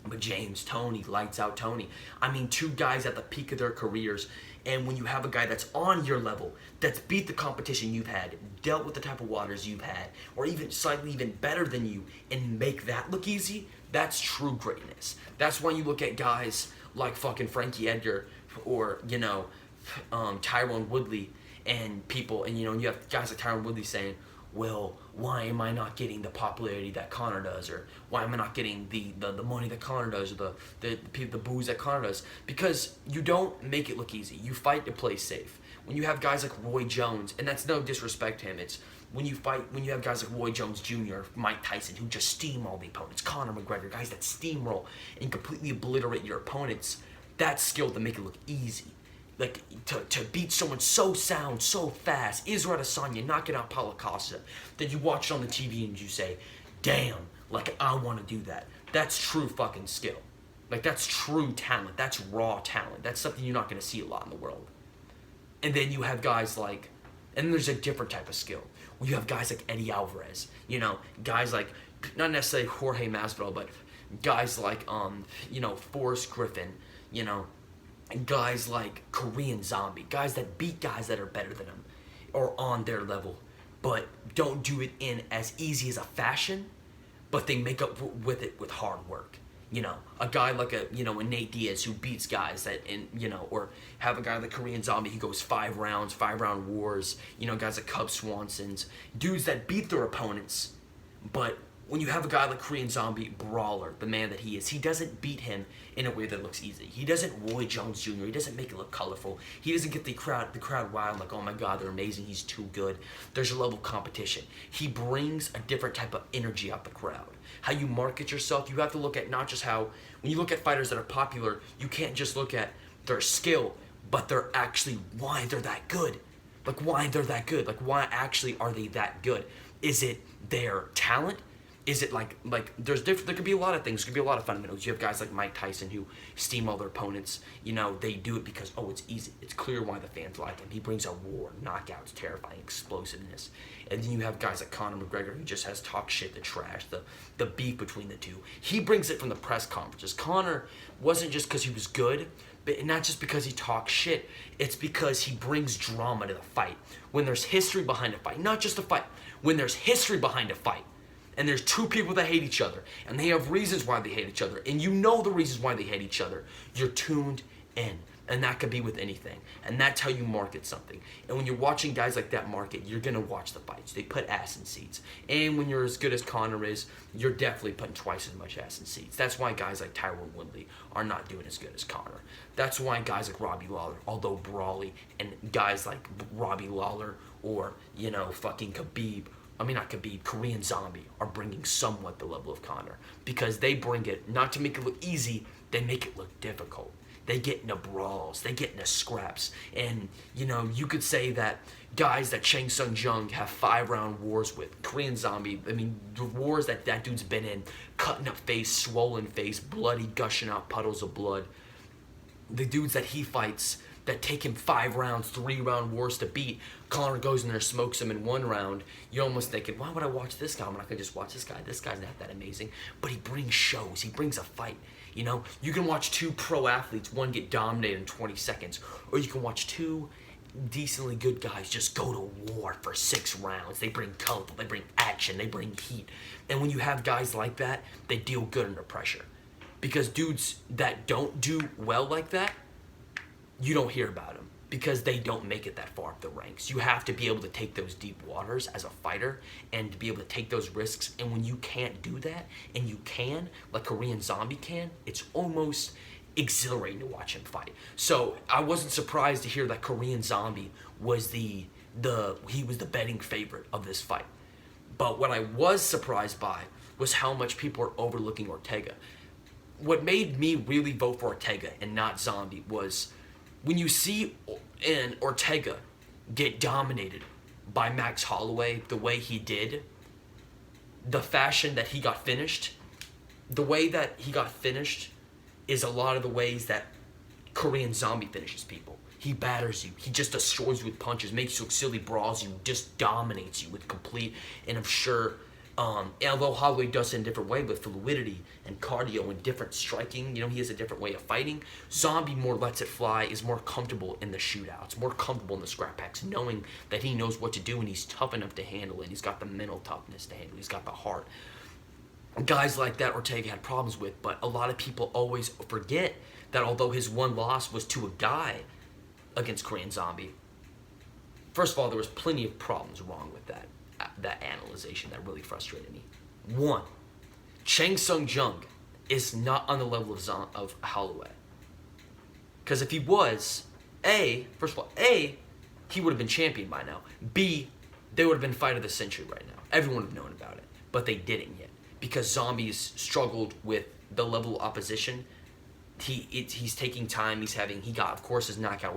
but James Tony, lights out Tony. I mean, two guys at the peak of their careers, and when you have a guy that's on your level, that's beat the competition you've had, dealt with the type of waters you've had, or even slightly even better than you, and make that look easy, that's true greatness. That's when you look at guys like fucking Frankie Edgar, or, you know, Tyron Woodley, and people, and you know, you have guys like Tyron Woodley saying, well, why am I not getting the popularity that Conor does, or why am I not getting the money that Conor does, or the booze that Conor does? Because you don't make it look easy. You fight to play safe. When you have guys like Roy Jones, and that's no disrespect to him, it's when you have guys like Roy Jones Jr., Mike Tyson, who just steamroll the opponents, Conor McGregor, guys that steamroll and completely obliterate your opponents, that's skill to make it look easy. Like, to beat someone so sound, so fast, Israel Adesanya knocking out Paulo Costa, that you watch it on the TV and you say, damn, like, I want to do that. That's true fucking skill. Like, that's true talent. That's raw talent. That's something you're not going to see a lot in the world. And then you have guys like, and there's a different type of skill. Well, you have guys like Eddie Alvarez, you know, guys like, not necessarily Jorge Masvidal, but guys like, you know, Forrest Griffin, you know, guys like Korean Zombie, guys that beat guys that are better than them or on their level, but don't do it in as easy as a fashion, but they make up with it with hard work. You know, a guy like a Nate Diaz who beats guys that, or have a guy like Korean Zombie who goes 5 rounds, 5-round wars, you know, guys like Cub Swansons, dudes that beat their opponents, but when you have a guy like Korean Zombie, brawler, the man that he is, he doesn't beat him in a way that looks easy. He doesn't Roy Jones Jr. He doesn't make it look colorful. He doesn't get the crowd wild like, oh my God, they're amazing. He's too good. There's a level of competition. He brings a different type of energy out the crowd. How you market yourself, you have to look at not just how, when you look at fighters that are popular, you can't just look at their skill, but they're actually why they're that good. Like why they're that good. Like why actually are they that good? Is it their talent? Is it like there's different, there could be a lot of things, there could be a lot of fundamentals. You have guys like Mike Tyson who steamroll their opponents. You know, they do it because, oh, it's easy. It's clear why the fans like him. He brings a war, knockouts, terrifying explosiveness. And then you have guys like Conor McGregor who just has talk shit, the trash, the beef between the two. He brings it from the press conferences. Conor wasn't just because he was good, but not just because he talks shit. It's because he brings drama to the fight. When there's history behind a fight, not just a fight, when there's history behind a fight, and there's two people that hate each other, and they have reasons why they hate each other, and you know the reasons why they hate each other, you're tuned in. And that could be with anything. And that's how you market something. And when you're watching guys like that market, you're going to watch the fights. They put ass in seats. And when you're as good as Conor is, you're definitely putting twice as much ass in seats. That's why guys like Tyron Woodley are not doing as good as Conor. That's why guys like Robbie Lawler, although brawly, and guys like Robbie Lawler or, you know, fucking Korean Zombie are bringing somewhat the level of Conor. Because they bring it, not to make it look easy, they make it look difficult. They get into brawls, they get into scraps. And, you know, you could say that guys that Chang Sung Jung have 5-round wars with. Korean Zombie, I mean, the wars that dude's been in, cutting up face, swollen face, bloody, gushing out puddles of blood. The dudes that he fights that take him 5 rounds, 3-round wars to beat, Conor goes in there, smokes him in 1 round. You're almost thinking, why would I watch this guy? I'm not going to just watch this guy. This guy's not that amazing. But he brings shows. He brings a fight. You know, you can watch 2 pro athletes, one get dominated in 20 seconds, or you can watch 2 decently good guys just go to war for 6 rounds. They bring color, they bring action, they bring heat. And when you have guys like that, they deal good under pressure. Because dudes that don't do well like that, you don't hear about them because they don't make it that far up the ranks. You have to be able to take those deep waters as a fighter and to be able to take those risks. And when you can't do that, and you can, like Korean Zombie can, it's almost exhilarating to watch him fight. So I wasn't surprised to hear that Korean Zombie was he was the betting favorite of this fight. But what I was surprised by was how much people are overlooking Ortega. What made me really vote for Ortega and not Zombie was when you see Ortega get dominated by Max Holloway the way he did, the fashion that he got finished, the way that he got finished is a lot of the ways that Korean Zombie finishes people. He batters you. He just destroys you with punches, makes you look silly, brawls you, just dominates you with complete, and I'm sure, although Holloway does it in a different way with fluidity and cardio and different striking, you know, he has a different way of fighting. Zombie more lets it fly, is more comfortable in the shootouts, more comfortable in the scrap packs, knowing that he knows what to do and he's tough enough to handle it. He's got the mental toughness to handle it. He's got the heart. Guys like that Ortega had problems with, but a lot of people always forget that although his one loss was to a guy against Korean Zombie, first of all, there was plenty of problems wrong with that analyzation that really frustrated me. 1, Chang Sung Jung is not on the level of Holloway. Because if he was, first of all, he would have been champion by now. B, they would have been fight of the century right now. Everyone would have known about it. But they didn't yet. Because Zombies struggled with the level of opposition. He's taking time. He got, of course, his knockout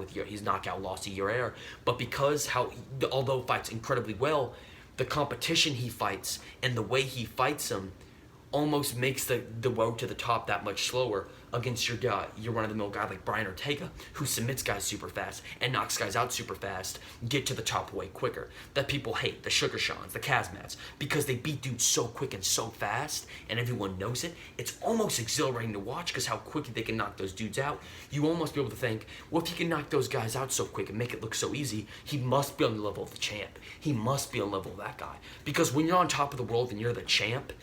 loss to Yair. But because although fights incredibly well, the competition he fights and the way he fights them almost makes the road to the top that much slower against your run-of-the-mill guy like Brian Ortega, who submits guys super fast and knocks guys out super fast, get to the top way quicker. That people hate, the Sugar Seans, the Kazmats, because they beat dudes so quick and so fast, and everyone knows it. It's almost exhilarating to watch because how quickly they can knock those dudes out. You almost be able to think, well, if he can knock those guys out so quick and make it look so easy, he must be on the level of the champ. He must be on the level of that guy. Because when you're on top of the world and you're the champ,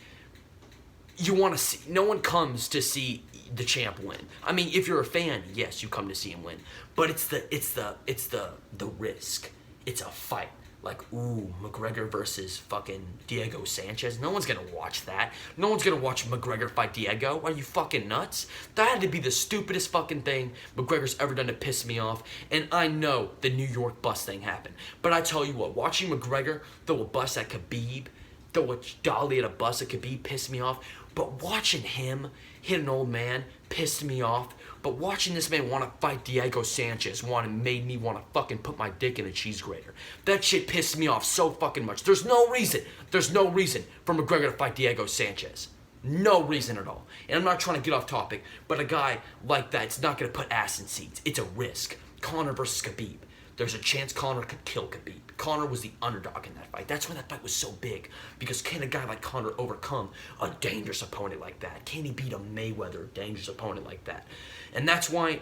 you want to see, no one comes to see the champ win. I mean, if you're a fan, yes, you come to see him win. But it's the risk. It's a fight. like, ooh, McGregor versus fucking Diego Sanchez. No one's gonna watch that. No one's gonna watch McGregor fight Diego. Are you fucking nuts? That had to be the stupidest fucking thing McGregor's ever done to piss me off. And I know the New York bus thing happened. But I tell you what, watching McGregor throw a bus at Khabib, throw a dolly at a bus at Khabib pissed me off. But watching him hit an old man pissed me off. But watching this man want to fight Diego Sanchez made me want to fucking put my dick in a cheese grater. That shit pissed me off so fucking much. There's no reason for McGregor to fight Diego Sanchez. No reason at all. And I'm not trying to get off topic, but a guy like that's not going to put ass in seats. It's a risk. Conor versus Khabib. There's a chance Conor could kill Khabib. Conor was the underdog in that fight. That's why that fight was so big. Because can a guy like Conor overcome a dangerous opponent like that? Can he beat a Mayweather, dangerous opponent like that? And that's why,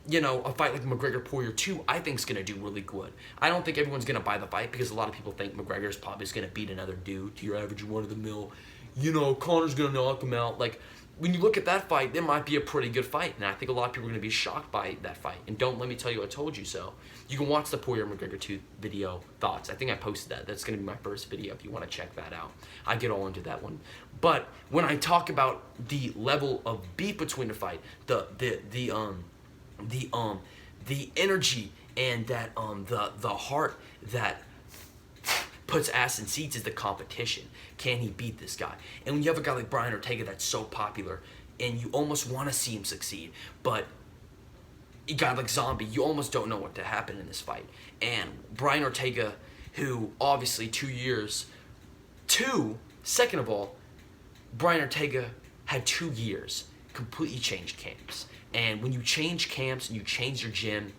you know, a fight like McGregor-Poirier 2, I think is going to do really good. I don't think everyone's going to buy the fight because a lot of people think McGregor's probably going to beat another dude, to your average one-of-the-mill. You know, Conor's going to knock him out. Like, when you look at that fight, there might be a pretty good fight. And I think a lot of people are going to be shocked by that fight. And don't let me tell you I told you so. You can watch the Poirier-McGregor 2 video thoughts. I think I posted that. That's going to be my first video if you want to check that out. I get all into that one. But when I talk about the level of beef between the fight, the energy and that the heart that puts ass in seats is the competition. Can he beat this guy? And when you have a guy like Brian Ortega that's so popular and you almost want to see him succeed, but a guy like Zombie, you almost don't know what to happen in this fight. And Brian Ortega, who obviously 2 years, second of all, Brian Ortega had 2 years, completely changed camps. And when you change camps and you change your gym,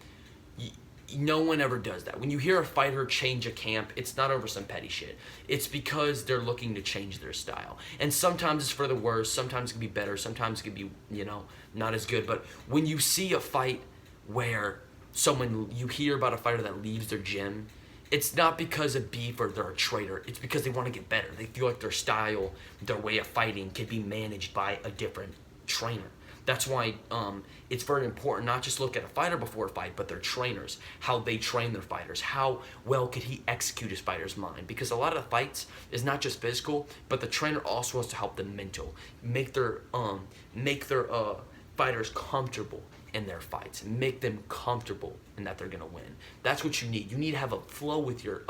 no one ever does that. When you hear a fighter change a camp, it's not over some petty shit. It's because they're looking to change their style. And sometimes it's for the worse, sometimes it can be better, sometimes it can be, you know, not as good. But when you see a fight where you hear about a fighter that leaves their gym, it's not because of beef or they're a traitor. It's because they want to get better. They feel like their style, their way of fighting can be managed by a different trainer. That's why it's very important not just look at a fighter before a fight, but their trainers, how they train their fighters, how well could he execute his fighter's mind. Because a lot of the fights is not just physical, but the trainer also wants to help them mental, make their fighters comfortable in their fights, make them comfortable in that they're gonna win. That's what you need. You need to have a flow with your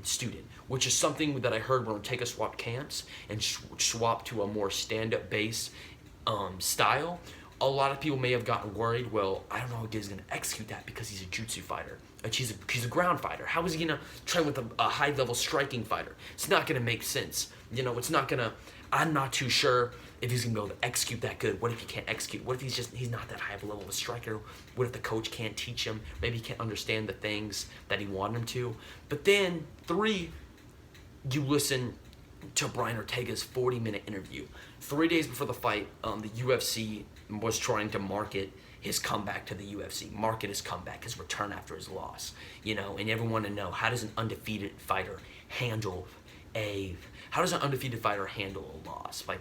student, which is something that I heard when Ortega swapped camps and swapped to a more stand-up base style. A lot of people may have gotten worried, well, I don't know how he's going to execute that because he's a jiu-jitsu fighter. He's a ground fighter. How is he going to train with a high-level striking fighter? It's not going to make sense. You know, it's not going to, I'm not too sure if he's going to be able to execute that good. What if he can't execute? What if he's not that high of a level of a striker? What if the coach can't teach him? Maybe he can't understand the things that he wanted him to. But then, 3, you listen to Brian Ortega's 40-minute interview. 3 days before the fight, the UFC was trying to market his comeback to the UFC, market his comeback, his return after his loss, you know, and everyone wanted to know, how does an undefeated fighter handle a loss? Like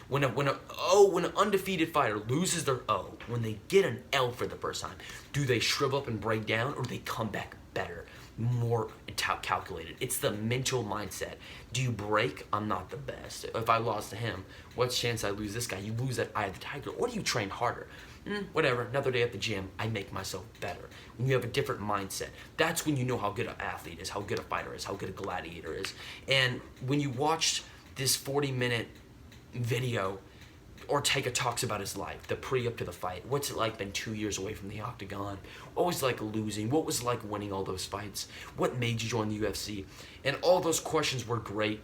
when an undefeated fighter loses their O, when they get an L for the first time, do they shrivel up and break down, or do they come back better, more calculated? It's the mental mindset. Do you break? I'm not the best. If I lost to him, what's the chance I lose this guy? You lose that eye of the tiger. Or do you train harder? Whatever, another day at the gym, I make myself better. When you have a different mindset, that's when you know how good an athlete is, how good a fighter is, how good a gladiator is. And when you watch this 40-minute video, Ortega talks about his life, the pre-up to the fight. What's it like being 2 years away from the octagon? What was it like losing? What was it like winning all those fights? What made you join the UFC? And all those questions were great.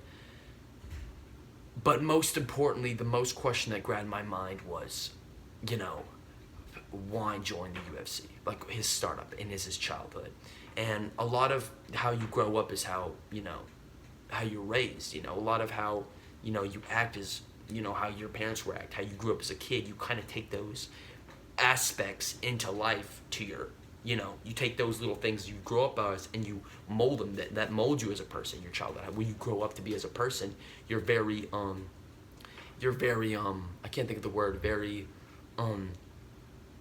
But most importantly, the most question that grabbed my mind was, you know, why join the UFC? Like his startup and his childhood. And a lot of how you grow up is how, you know, how you're raised. You know, a lot of how, you know, you act is, you know, how your parents react, how you grew up as a kid. You kind of take those aspects into life to your, you know, you take those little things you grow up as and you mold them, that mold you as a person, your childhood. When you grow up to be as a person, you're very, I can't think of the word, very,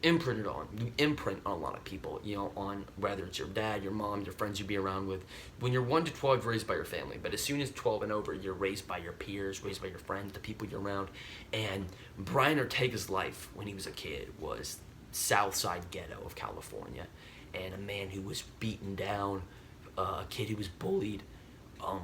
imprinted on. You imprint on a lot of people, on whether it's your dad, your mom, your friends you be around with. When you're 1 to 12, you're raised by your family. But as soon as 12 and over, you're raised by your peers, raised by your friends, the people you're around. And Brian Ortega's life when he was a kid was South Side ghetto of California. And a man who was beaten down, a kid who was bullied, a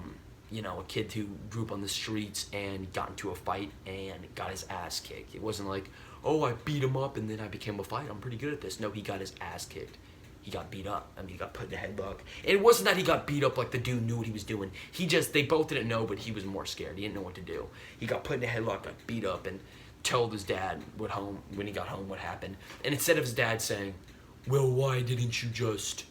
kid who grew up on the streets and got into a fight and got his ass kicked. It wasn't like, oh, I beat him up and then I became a fighter. I'm pretty good at this. No, he got his ass kicked. He got beat up. He got put in a headlock. And it wasn't that he got beat up like the dude knew what he was doing. They both didn't know, but he was more scared. He didn't know what to do. He got put in a headlock, got beat up, and told his dad when he got home what happened. And instead of his dad saying, well, why didn't you just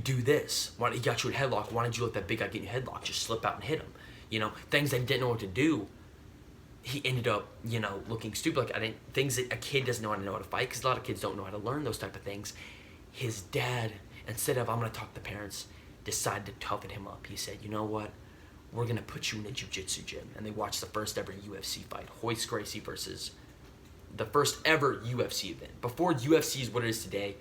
do this? Why he got you in a headlock? Why didn't you let that big guy get in a headlock? Just slip out and hit him. Things that he didn't know what to do. He ended up, looking stupid. Things that a kid doesn't know how to fight, because a lot of kids don't know how to learn those type of things. His dad, instead of, I'm going to talk to the parents, decided to toughen him up. He said, you know what? We're going to put you in a jiu-jitsu gym. And they watched the first ever UFC fight, Royce Gracie versus the first ever UFC event. Before UFC is what it is today,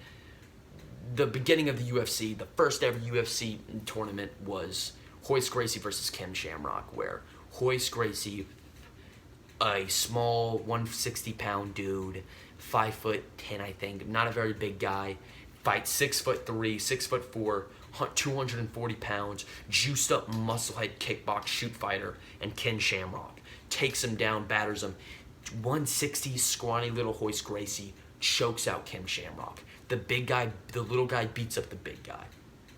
the beginning of the UFC, the first ever UFC tournament was Royce Gracie versus Ken Shamrock, where Royce Gracie, a small 160-pound dude, 5'10", I think, not a very big guy, fights 6'3", 6'4", 240 pounds, juiced up musclehead kickbox shoot fighter, and Ken Shamrock takes him down, batters him. 160 scrawny little Royce Gracie chokes out Ken Shamrock. The little guy beats up the big guy.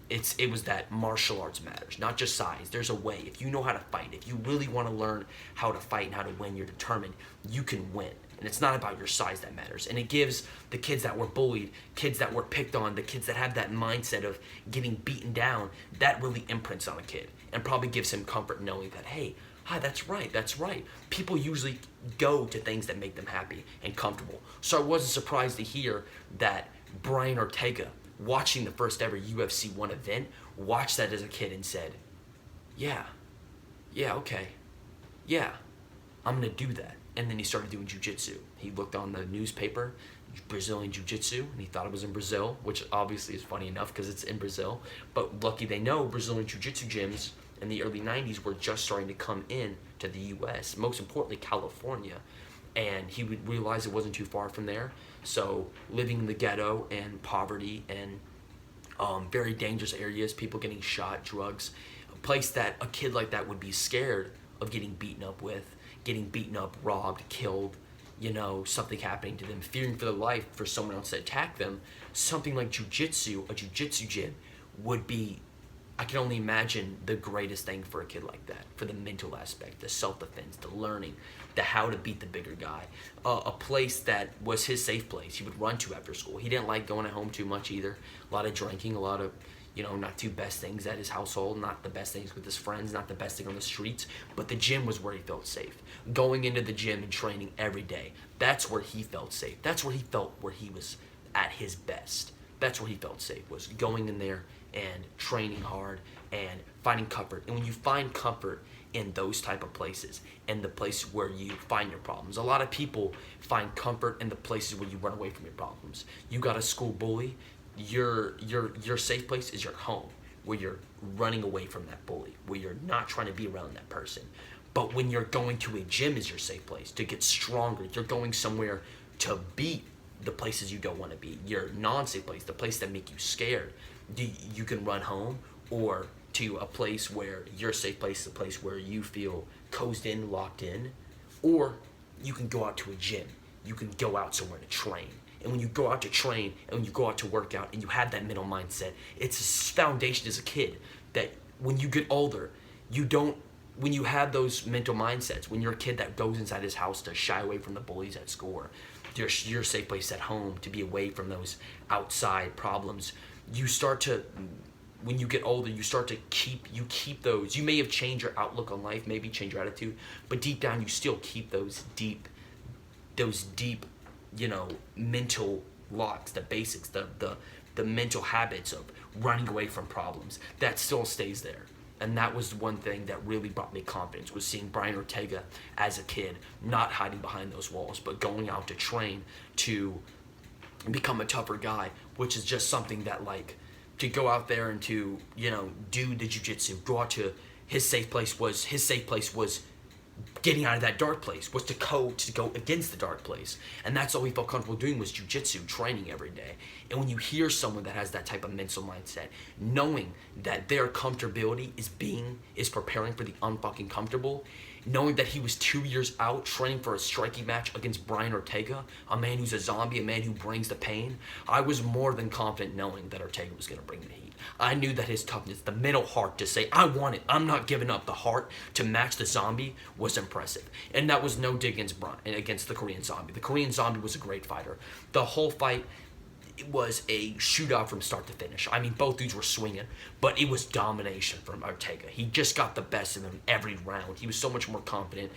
It was that martial arts matters, not just size. There's a way. If you know how to fight, if you really want to learn how to fight and how to win, you're determined, you can win. And it's not about your size that matters. And it gives the kids that were bullied, kids that were picked on, the kids that have that mindset of getting beaten down, that really imprints on a kid and probably gives him comfort knowing that, hey, hi, that's right. People usually go to things that make them happy and comfortable. So I wasn't surprised to hear that Brian Ortega, watching the first ever UFC 1 event, watched that as a kid and said, yeah, okay, yeah, I'm going to do that. And then he started doing jiu-jitsu. He looked on the newspaper, Brazilian jiu-jitsu, and he thought it was in Brazil, which obviously is funny enough because it's in Brazil. But lucky they know, Brazilian jiu-jitsu gyms in the early 90s were just starting to come in to the U.S., most importantly California. And he would realize it wasn't too far from there. So living in the ghetto and poverty and very dangerous areas, people getting shot, drugs, a place that a kid like that would be scared of getting beaten up with, getting beaten up, robbed, killed, something happening to them, fearing for their life for someone else to attack them. Something like jiu-jitsu, a jiu-jitsu gym, would be, I can only imagine, the greatest thing for a kid like that, for the mental aspect, the self-defense, the learning, the how to beat the bigger guy. A place that was his safe place. He would run to after school. He didn't like going at home too much either. A lot of drinking, a lot of, not too best things at his household, not the best things with his friends, not the best thing on the streets, but the gym was where he felt safe. Going into the gym and training every day, that's where he felt safe. That's where he felt where he was at his best. That's where he felt safe, was going in there and training hard and finding comfort. And when you find comfort in those type of places, and the place where you find your problems, a lot of people find comfort in the places where you run away from your problems. You got a school bully, your safe place is your home, where you're running away from that bully, where you're not trying to be around that person. But when you're going to a gym is your safe place to get stronger, you're going somewhere to beat the places you don't want to be, your non-safe place, the place that make you scared. You can run home, or to a place where your safe place is a place where you feel cozy in, locked in, or you can go out to a gym. You can go out somewhere to train. And when you go out to train and when you go out to work out and you have that mental mindset, it's a foundation as a kid that when you get older, when you have those mental mindsets, when you're a kid that goes inside his house to shy away from the bullies at school, or your safe place at home to be away from those outside problems, you start to, when you get older, you keep those. You may have changed your outlook on life, maybe change your attitude, but deep down you still keep those deep, mental locks, the basics, the mental habits of running away from problems. That still stays there. And that was one thing that really brought me confidence, was seeing Brian Ortega as a kid, not hiding behind those walls, but going out to train to become a tougher guy, which is just something that, like, to go out there and to, do the jiu-jitsu, go out to his safe place was getting out of that dark place, was to go against the dark place. And that's all he felt comfortable doing, was jiu-jitsu, training every day. And when you hear someone that has that type of mental mindset, knowing that their comfortability is preparing for the unfucking comfortable, knowing that he was 2 years out training for a striking match against Brian Ortega, a man who's a zombie, a man who brings the pain, I was more than confident knowing that Ortega was going to bring the heat. I knew that his toughness, the mental heart to say, I want it, I'm not giving up, the heart to match the zombie, was impressive. And that was no dig against the Korean zombie. The Korean zombie was a great fighter. The whole fight, it was a shootout from start to finish. I mean, both dudes were swinging, but it was domination from Ortega. He just got the best of him every round. He was so much more confident.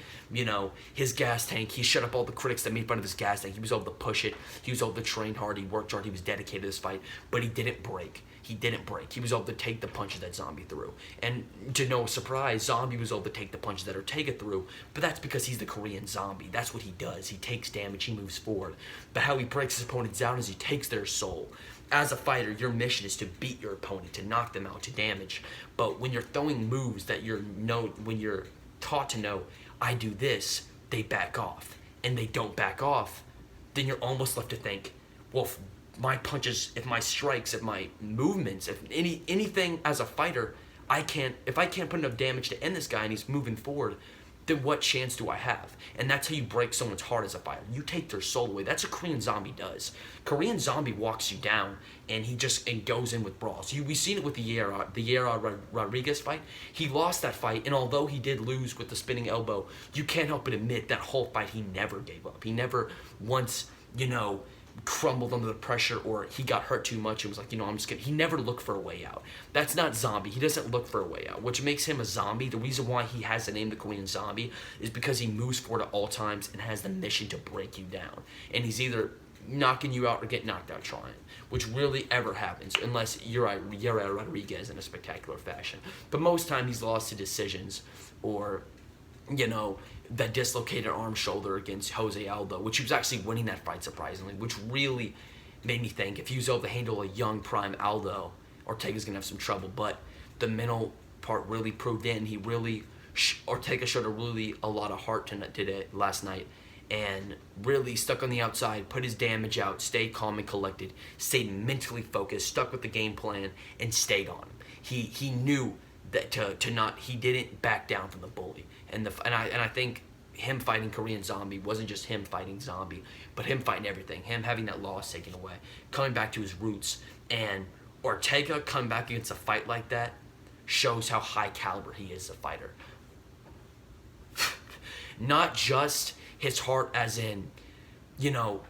His gas tank, he shut up all the critics that made fun of his gas tank. He was able to push it. He was able to train hard. He worked hard. He was dedicated to this fight, but he didn't break. He was able to take the punches that Zombie threw. And to no surprise, Zombie was able to take the punches that Ortega threw, but that's because he's the Korean Zombie. That's what he does. He takes damage, he moves forward. But how he breaks his opponents down is he takes their soul. As a fighter, your mission is to beat your opponent, to knock them out, to damage. But when you're throwing moves that when you're taught to know, I do this, they back off. And they don't back off, then you're almost left to think, well, if my punches, if my strikes, if my movements, if anything as a fighter, if I can't put enough damage to end this guy and he's moving forward, then what chance do I have? And that's how you break someone's heart as a fighter. You take their soul away. That's what Korean Zombie does. Korean Zombie walks you down and he goes in with brawls. We've seen it with the Yera Rodriguez fight. He lost that fight, and although he did lose with the spinning elbow, you can't help but admit that whole fight he never gave up. He never once, crumbled under the pressure, or he got hurt too much and was like, I'm just kidding. He never looked for a way out. That's not Zombie. He doesn't look for a way out, which makes him a zombie. The reason why he has the name the Korean Zombie is because he moves forward at all times and has the mission to break you down. And he's either knocking you out or get knocked out trying, which rarely ever happens unless you're Rodriguez in a spectacular fashion. But most time he's lost to decisions, or that dislocated arm shoulder against Jose Aldo, which he was actually winning that fight surprisingly, which really made me think if he was able to handle a young prime Aldo, Ortega's gonna have some trouble. But the mental part really proved in. Ortega showed a lot of heart today last night, and really stuck on the outside, put his damage out, stayed calm and collected, stayed mentally focused, stuck with the game plan, and stayed on him. He knew that he didn't back down from the bully. And I think him fighting Korean Zombie wasn't just him fighting Zombie, but him fighting everything. Him having that loss taken away, coming back to his roots, and Ortega coming back against a fight like that shows how high caliber he is as a fighter. Not just his heart as in,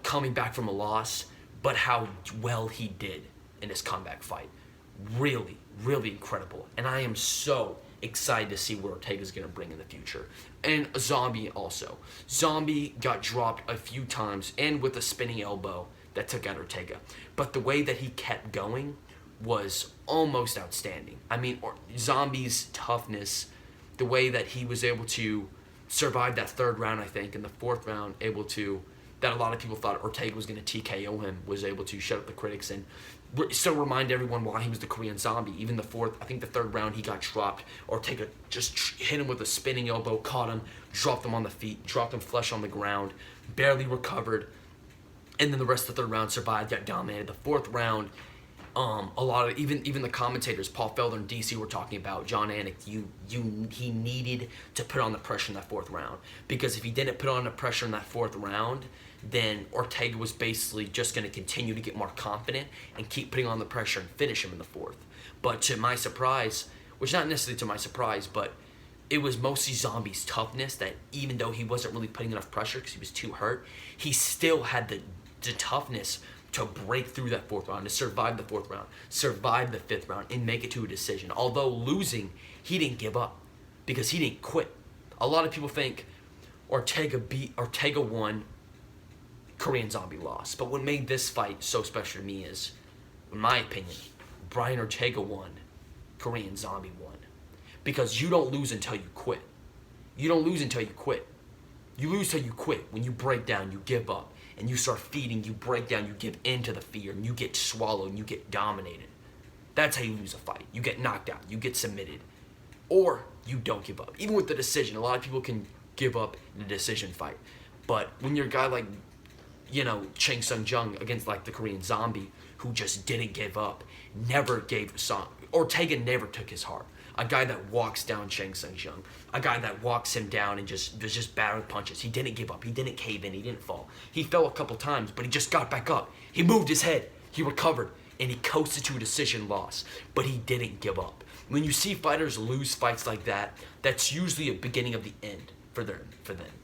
coming back from a loss, but how well he did in his comeback fight. Really, really incredible. And I am so excited to see what Ortega's going to bring in the future. And Zombie also. Zombie got dropped a few times, and with a spinning elbow that took out Ortega. But the way that he kept going was almost outstanding. I mean, Zombie's toughness, the way that he was able to survive that third round, I think, and the fourth round, that a lot of people thought Ortega was going to TKO him, was able to shut up the critics and still remind everyone why he was the Korean Zombie. Even the third round, he got dropped. Ortega just hit him with a spinning elbow, caught him, dropped him on the feet, dropped him flush on the ground, barely recovered. And then the rest of the third round survived, got dominated. The fourth round, a lot of even the commentators, Paul Felder and DC, were talking about John Anik. He needed to put on the pressure in that fourth round, because if he didn't put on the pressure in that fourth round, then Ortega was basically just going to continue to get more confident and keep putting on the pressure and finish him in the fourth. But to my surprise, which not necessarily to my surprise, but it was mostly Zombie's toughness that even though he wasn't really putting enough pressure because he was too hurt, he still had the toughness to break through that fourth round, to survive the fourth round, survive the fifth round, and make it to a decision. Although losing, he didn't give up because he didn't quit. A lot of people think Ortega won, Korean Zombie lost. But what made this fight so special to me is, in my opinion, Brian Ortega won, Korean Zombie won. because you don't lose until you quit. You don't lose until you quit. You lose till you quit. When you break down, you give up, and you start feeding, you break down, you give in to the fear, and you get swallowed, and you get dominated. That's how you lose a fight. You get knocked out, you get submitted, or you don't give up. Even with the decision, a lot of people can give up in a decision fight. But when you're a guy like, Chang Sung Jung against like the Korean Zombie, who just didn't give up, never gave Ortega never took his heart. A guy that walks down Chang Sung Jung, a guy that walks him down and was just battering punches. He didn't give up. He didn't cave in. He didn't fall. He fell a couple times, but he just got back up. He moved his head. He recovered, and he coasted to a decision loss. But he didn't give up. When you see fighters lose fights like that, that's usually a beginning of the end for them.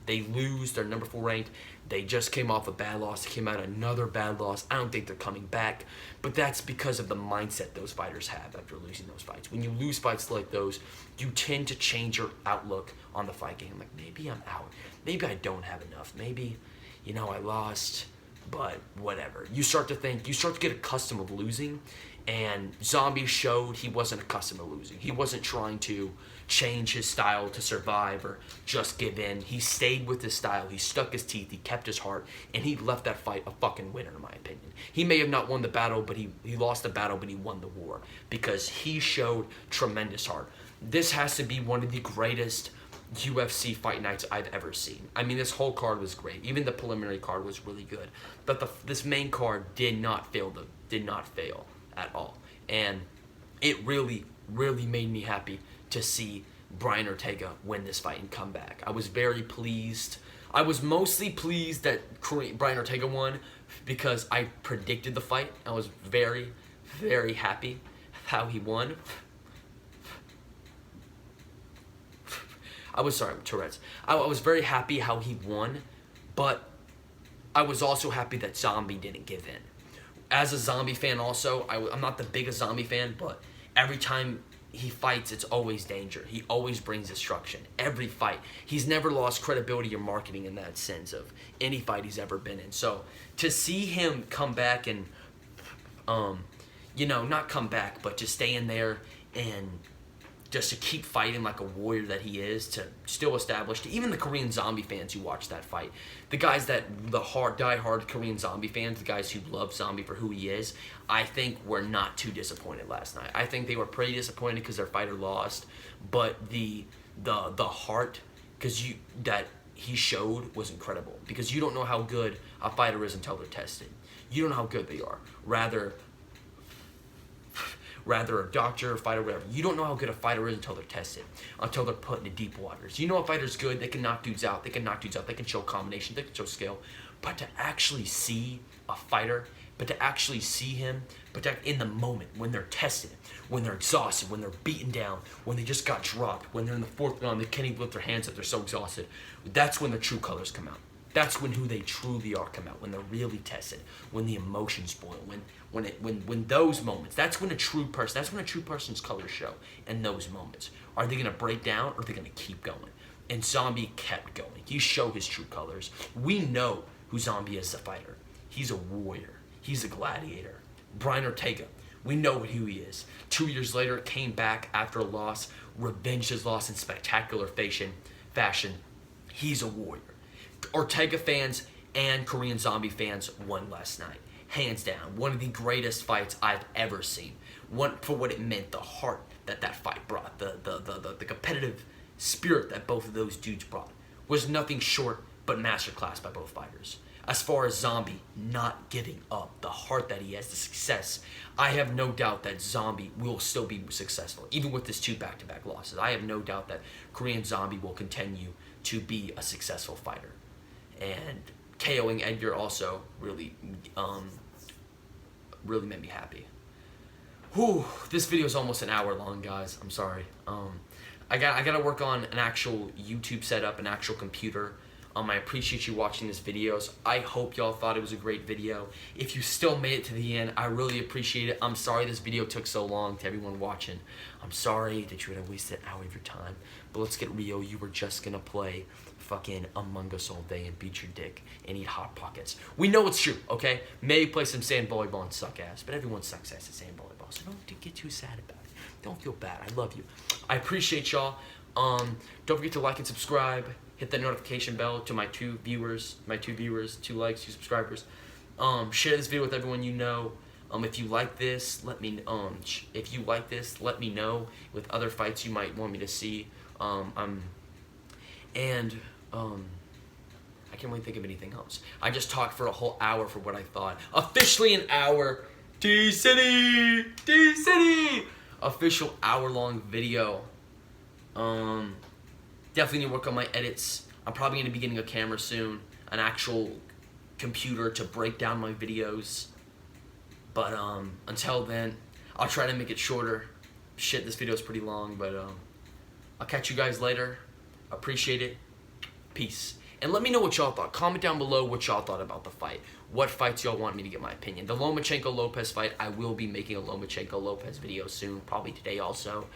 They lose. They're number 4 ranked. They just came off a bad loss. They came out another bad loss. I don't think they're coming back. But that's because of the mindset those fighters have after losing those fights. When you lose fights like those, you tend to change your outlook on the fight game. Like, maybe I'm out. Maybe I don't have enough. Maybe, I lost, but whatever. You start to get accustomed to losing. And Zombie showed he wasn't accustomed to losing. He wasn't trying to change his style to survive or just give in. He stayed with his style. He stuck his teeth. He kept his heart. And he left that fight a fucking winner, in my opinion. He may have not won the battle, but he lost the battle, but he won the war. Because he showed tremendous heart. This has to be one of the greatest UFC fight nights I've ever seen. I mean, this whole card was great. Even the preliminary card was really good. But this main card did not fail at all. And it really, really made me happy to see Brian Ortega win this fight and come back. I was very pleased. I was mostly pleased that Brian Ortega won because I predicted the fight. I was very, very happy how he won. Tourette's. I was very happy how he won, but I was also happy that Zombie didn't give in. As a Zombie fan also, I'm not the biggest Zombie fan, but every time he fights, it's always danger. He always brings destruction. Every fight. He's never lost credibility or marketing in that sense of any fight he's ever been in. So to see him come back and, not come back, but to stay in there and just to keep fighting like a warrior that he is, to still establish, to even the Korean Zombie fans who watch that fight, the guys that, die-hard Korean Zombie fans, the guys who love Zombie for who he is, I think were not too disappointed last night. I think they were pretty disappointed because their fighter lost, but the heart that he showed was incredible, because you don't know how good a fighter is until they're tested. You don't know how good they are. Rather a doctor, a fighter, whatever. You don't know how good a fighter is until they're tested, until they're put into deep waters. You know a fighter's good, they can knock dudes out, they can show combination, they can show skill. But to actually see a fighter, but to actually see him, but in the moment, when they're tested, when they're exhausted, when they're beaten down, when they just got dropped, when they're in the 4th round, they can't even lift their hands up, they're so exhausted, that's when their true colors come out. That's when who they truly are come out, when they're really tested, when the emotions boil, when those moments, that's when a true person's colors show in those moments. Are they going to break down, or are they going to keep going? And Zombie kept going. He showed his true colors. We know who Zombie is as a fighter. He's a warrior. He's a gladiator. Brian Ortega, we know who he is. 2 years later, came back after a loss, revenged his loss in spectacular fashion. He's a warrior. Ortega fans and Korean Zombie fans won last night. Hands down, one of the greatest fights I've ever seen. For what it meant, the heart that fight brought, the competitive spirit that both of those dudes brought, was nothing short but masterclass by both fighters. As far as Zombie not giving up, the heart that he has, the success, I have no doubt that Zombie will still be successful, even with his 2 back-to-back losses. I have no doubt that Korean Zombie will continue to be a successful fighter. And KOing Edgar also really made me happy. Whew, this video is almost an hour long, guys. I'm sorry. I gotta work on an actual YouTube setup, an actual computer. I appreciate you watching this videos. I hope y'all thought it was a great video. If you still made it to the end, I really appreciate it. I'm sorry this video took so long to everyone watching. I'm sorry that you had to waste an hour of your time. But let's get real. You were just gonna play fucking Among Us all day and beat your dick and eat Hot Pockets. We know it's true, okay? Maybe play some sand volleyball and suck ass, but everyone sucks ass at sand volleyball, so don't get too sad about it. Don't feel bad. I love you. I appreciate y'all. Don't forget to like and subscribe. Hit the notification bell to my two viewers, 2 likes, 2 subscribers. Share this video with everyone you know. If you like this, let me know with other fights you might want me to see. I can't really think of anything else. I just talked for a whole hour for what I thought. Officially an hour. D-City! D-City! Official hour-long video. Definitely need to work on my edits. I'm probably going to be getting a camera soon. An actual computer to break down my videos. But until then, I'll try to make it shorter. Shit, this video is pretty long, but I'll catch you guys later. Appreciate it. Peace. And let me know what y'all thought. Comment down below what y'all thought about the fight. What fights y'all want me to get my opinion. The Lomachenko-Lopez fight, I will be making a Lomachenko-Lopez video soon. Probably today also.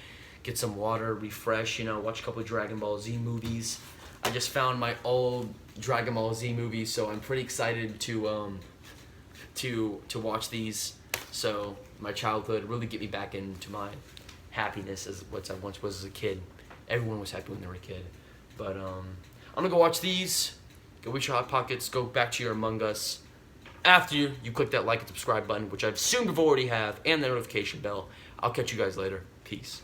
Get some water, refresh, watch a couple of Dragon Ball Z movies. I just found my old Dragon Ball Z movies, so I'm pretty excited to watch these. So my childhood really get me back into my happiness as what I once was as a kid. Everyone was happy when they were a kid. But I'm gonna go watch these. Go reach your Hot Pockets. Go back to your Among Us. After you click that like and subscribe button, which I assume you already have, and the notification bell. I'll catch you guys later. Peace.